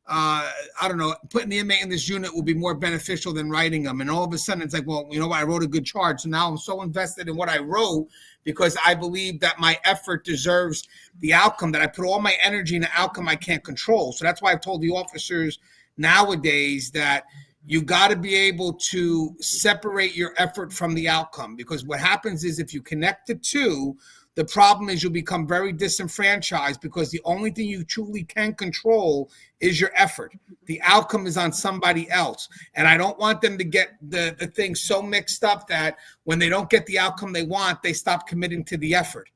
I don't know, putting the inmate in this unit will be more beneficial than writing them. And all of a sudden it's like, well, you know what, I wrote a good charge. So now I'm so invested in what I wrote because I believe that my effort deserves the outcome, that I put all my energy in an outcome I can't control. So that's why I've told the officers nowadays that you got to be able to separate your effort from the outcome, because what happens is if you connect the two, the problem is you'll become very disenfranchised, because the only thing you truly can control is your effort. The outcome is on somebody else. And I don't want them to get the thing so mixed up that when they don't get the outcome they want, they stop committing to the effort.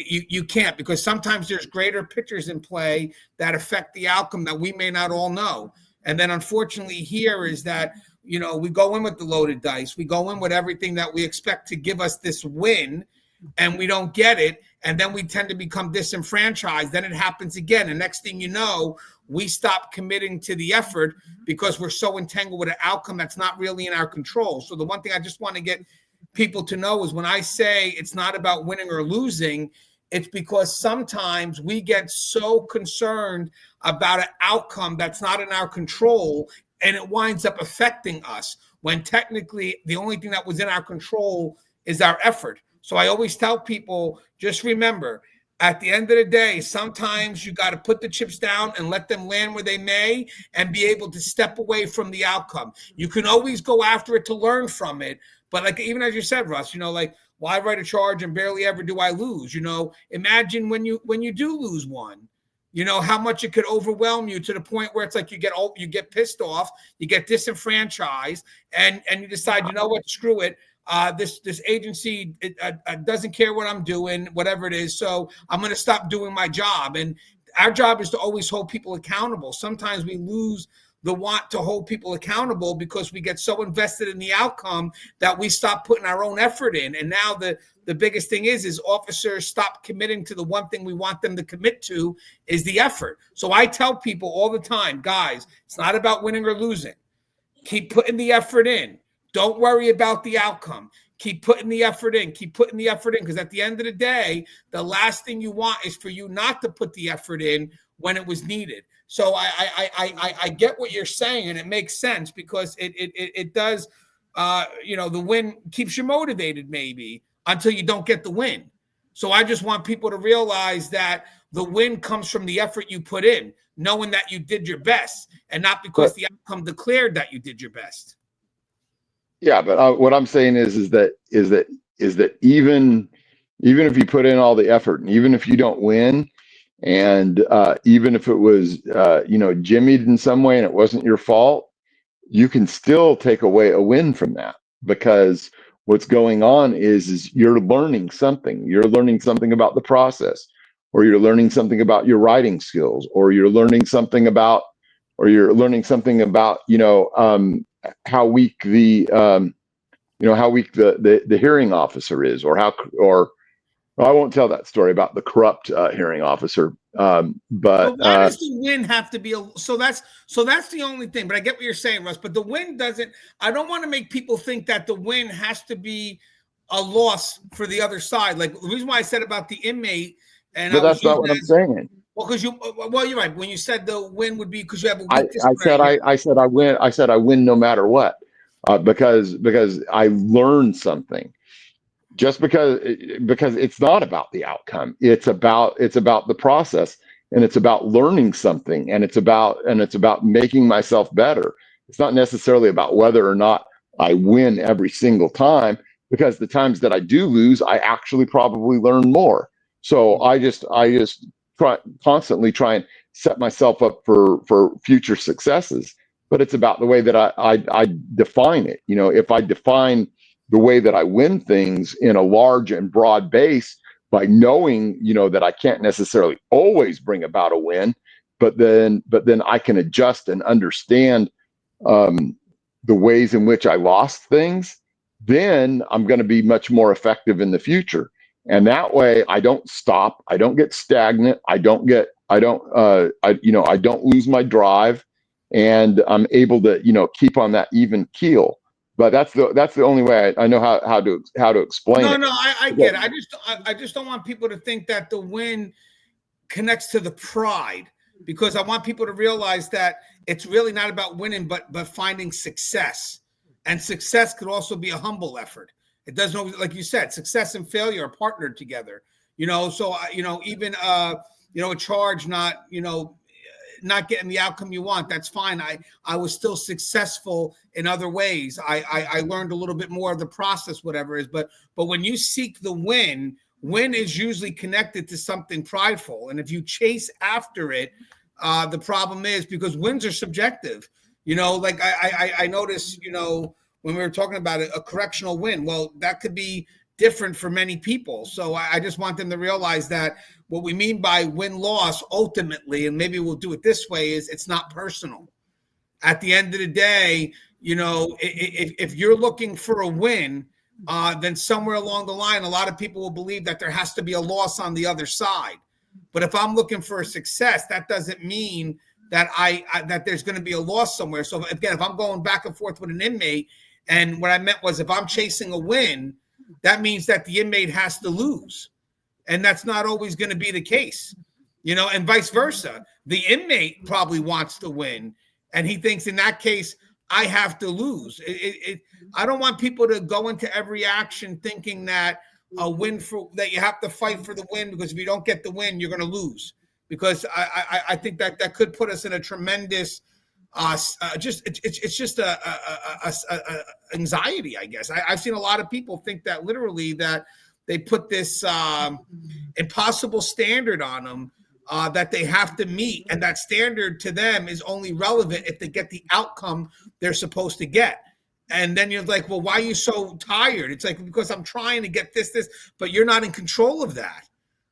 You can't, because sometimes there's greater pictures in play that affect the outcome that we may not all know. And then unfortunately here is that, we go in with the loaded dice. We go in with everything that we expect to give us this win, and we don't get it, and then we tend to become disenfranchised. Then it happens again, and next thing you know, we stop committing to the effort because we're so entangled with an outcome that's not really in our control. So the one thing I just want to get people to know is when I say it's not about winning or losing, it's because sometimes we get so concerned about an outcome that's not in our control, and it winds up affecting us, when technically the only thing that was in our control is our effort. So I always tell people, just remember, at the end of the day, sometimes you got to put the chips down and let them land where they may, and be able to step away from the outcome. You can always go after it to learn from it. But like, even as you said, Russ, why write a charge and barely ever do I lose? Imagine when you do lose one, how much it could overwhelm you to the point where it's like you get pissed off, you get disenfranchised, and you decide, what, screw it. This agency doesn't care what I'm doing, whatever it is. So I'm going to stop doing my job. And our job is to always hold people accountable. Sometimes we lose the want to hold people accountable because we get so invested in the outcome that we stop putting our own effort in. And now the biggest thing is officers stop committing to the one thing we want them to commit to, is the effort. So I tell people all the time, guys, it's not about winning or losing. Keep putting the effort in. Don't worry about the outcome. Keep putting the effort in. Keep putting the effort in, because at the end of the day, the last thing you want is for you not to put the effort in when it was needed. So I get what you're saying, and it makes sense, because it does. The win keeps you motivated, maybe, until you don't get the win. So I just want people to realize that the win comes from the effort you put in, knowing that you did your best, and not because the outcome declared that you did your best. Yeah, but what I'm saying is that even if you put in all the effort, and even if you don't win, and even if it was jimmied in some way and it wasn't your fault, you can still take away a win from that, because what's going on is you're learning something. You're learning something about the process, or you're learning something about your writing skills, or you're learning something about how weak the hearing officer is, or Well, I won't tell that story about the corrupt hearing officer. But But why does the win have to be so that's the only thing. But I get what you're saying, Russ. But the win doesn't. I don't want to make people think that the win has to be a loss for the other side. Like the reason why I said about the inmate, and I but was that's not using what I'm that as saying. because you're right. When you said the win would be because you have a I, weak I said disciplinary. I said I win. I said I win no matter what, because I learned something. Just because it's not about the outcome. It's about the process, and it's about learning something, and it's about making myself better. It's not necessarily about whether or not I win every single time, because the times that I do lose, I actually probably learn more. So I just constantly try and set myself up for future successes. But it's about the way that I define it. If I define the way that I win things in a large and broad base by knowing, that I can't necessarily always bring about a win, but then I can adjust and understand um, the ways in which I lost things. Then I'm going to be much more effective in the future. And that way I don't stop. I don't get stagnant. I don't lose my drive, and I'm able to, keep on that even keel. But that's the only way I know how to explain No, it. no, I get it. I just don't want people to think that the win connects to the pride, because I want people to realize that it's really not about winning, but finding success. And success could also be a humble effort. It doesn't always, like you said, success and failure are partnered together. So even a charge not getting the outcome you want, that's fine. I was still successful in other ways. I learned a little bit more of the process, whatever it is. But when you seek the win is usually connected to something prideful, and if you chase after it, the problem is because wins are subjective. Like I noticed, when we were talking about it, a correctional win. Well, that could be different for many people. So I just want them to realize that what we mean by win-loss ultimately, and maybe we'll do it this way, is it's not personal. At the end of the day, if you're looking for a win, then somewhere along the line, a lot of people will believe that there has to be a loss on the other side. But if I'm looking for a success, that doesn't mean that that there's going to be a loss somewhere. So again, if I'm going back and forth with an inmate, and what I meant was if I'm chasing a win, that means that the inmate has to lose. And that's not always going to be the case, and vice versa. The inmate probably wants to win, and he thinks in that case, I have to lose. I don't want people to go into every action thinking that that you have to fight for the win, because if you don't get the win, you're going to lose. Because I think that could put us in a tremendous it's just a anxiety, I guess. I've seen a lot of people think that literally that they put this impossible standard on them that they have to meet, and that standard to them is only relevant if they get the outcome they're supposed to get. And then you're like, well, why are you so tired? It's like, because I'm trying to get this, but you're not in control of that.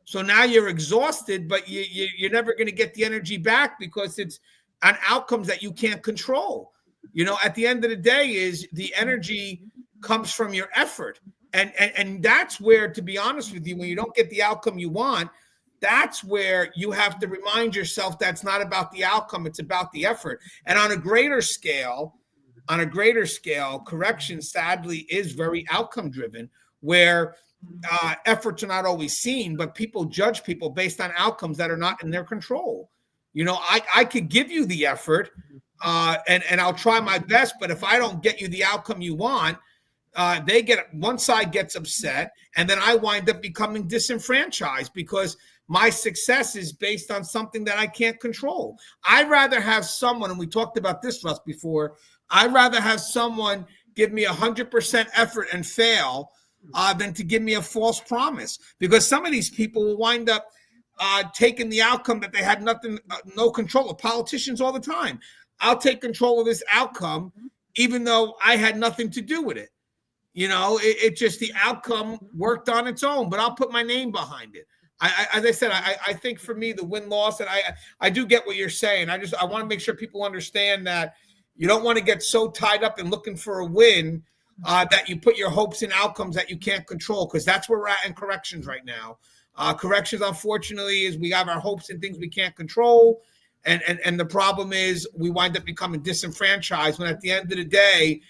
So now you're exhausted, but you're never going to get the energy back because it's on outcomes that you can't control. At the end of the day, is the energy comes from your effort. And that's where, to be honest with you, when you don't get the outcome you want, that's where you have to remind yourself that's not about the outcome, it's about the effort. And on a greater scale, correction sadly is very outcome driven, where efforts are not always seen, but people judge people based on outcomes that are not in their control. I could give you the effort and I'll try my best, but if I don't get you the outcome you want, one side gets upset, and then I wind up becoming disenfranchised because my success is based on something that I can't control. I'd rather have someone, and we talked about this, Russ, before, I'd rather have someone give me 100% effort and fail than to give me a false promise, because some of these people will wind up taking the outcome that they had no control of. Politicians all the time. I'll take control of this outcome, even though I had nothing to do with it. It just, the outcome worked on its own, but I'll put my name behind it. As I said, I think for me, the win-loss, and I do get what you're saying. I want to make sure people understand that you don't want to get so tied up in looking for a win that you put your hopes in outcomes that you can't control, because that's where we're at in corrections right now. Corrections, unfortunately, is we have our hopes in things we can't control. And the problem is we wind up becoming disenfranchised when at the end of the day,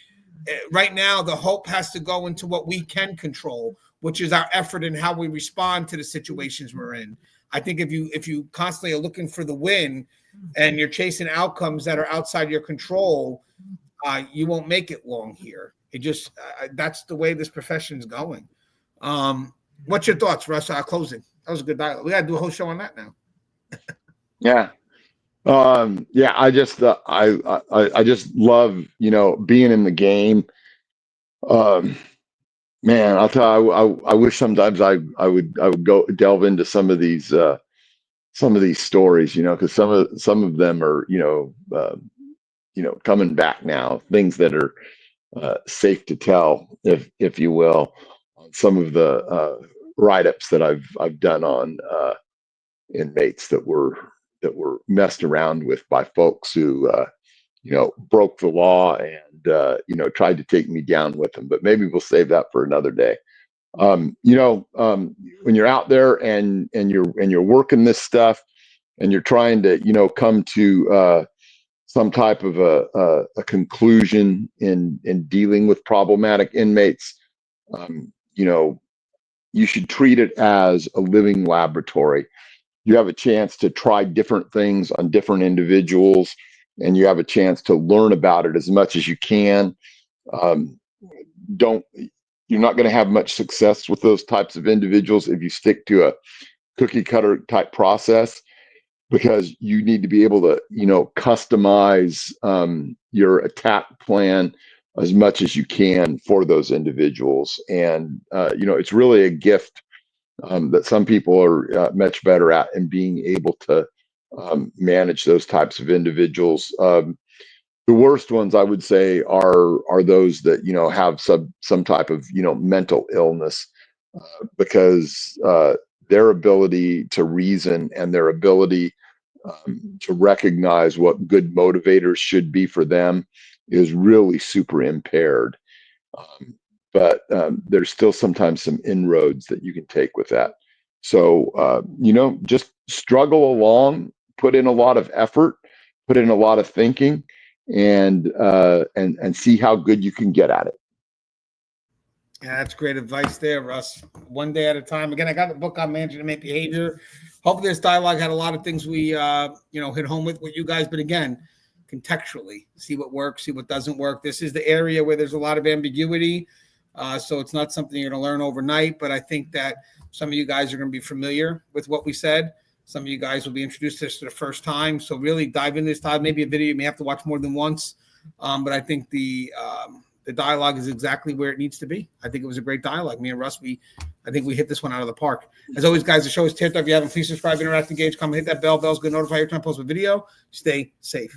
right now, the hope has to go into what we can control, which is our effort and how we respond to the situations we're in. I think if you constantly are looking for the win and you're chasing outcomes that are outside your control, you won't make it long here. It just that's the way this profession is going. What's your thoughts, Russ? Closing. That was a good dialogue. We got to do a whole show on that now. Yeah. Yeah, I just love, being in the game. Man, I'll tell you, I wish sometimes I would go delve into some of these stories, because some of them are, coming back now, things that are safe to tell, if you will, on some of the write-ups that I've done on inmates that were messed around with by folks who broke the law and tried to take me down with them. But maybe we'll save that for another day. When you're out there and you're working this stuff and you're trying to come to some type of a conclusion in dealing with problematic inmates, you should treat it as a living laboratory. You have a chance to try different things on different individuals, and you have a chance to learn about it as much as you can. You're not going to have much success with those types of individuals if you stick to a cookie cutter type process, because you need to be able to, customize your attack plan as much as you can for those individuals. And, it's really a gift that some people are much better at in being able to manage those types of individuals. The worst ones, I would say, are those that have some type of mental illness, because their ability to reason and their ability to recognize what good motivators should be for them is really super impaired. But there's still sometimes some inroads that you can take with that. So, just struggle along, put in a lot of effort, put in a lot of thinking, and see how good you can get at it. Yeah, that's great advice there, Russ. One day at a time. Again, I got the book on managing inmate behavior. Hopefully this dialogue had a lot of things we, hit home with you guys. But again, contextually, see what works, see what doesn't work. This is the area where there's a lot of ambiguity. So it's not something you're going to learn overnight. But I think that some of you guys are going to be familiar with what we said. Some of you guys will be introduced to this for the first time. So really dive in this time. Maybe a video you may have to watch more than once. But I think the dialogue is exactly where it needs to be. I think it was a great dialogue. Me and Russ, I think we hit this one out of the park. As always, guys, the show is Tear Talk. If you haven't, please subscribe, interact, engage, comment, hit that bell. Bell's going to notify you every time I post a video. Stay safe.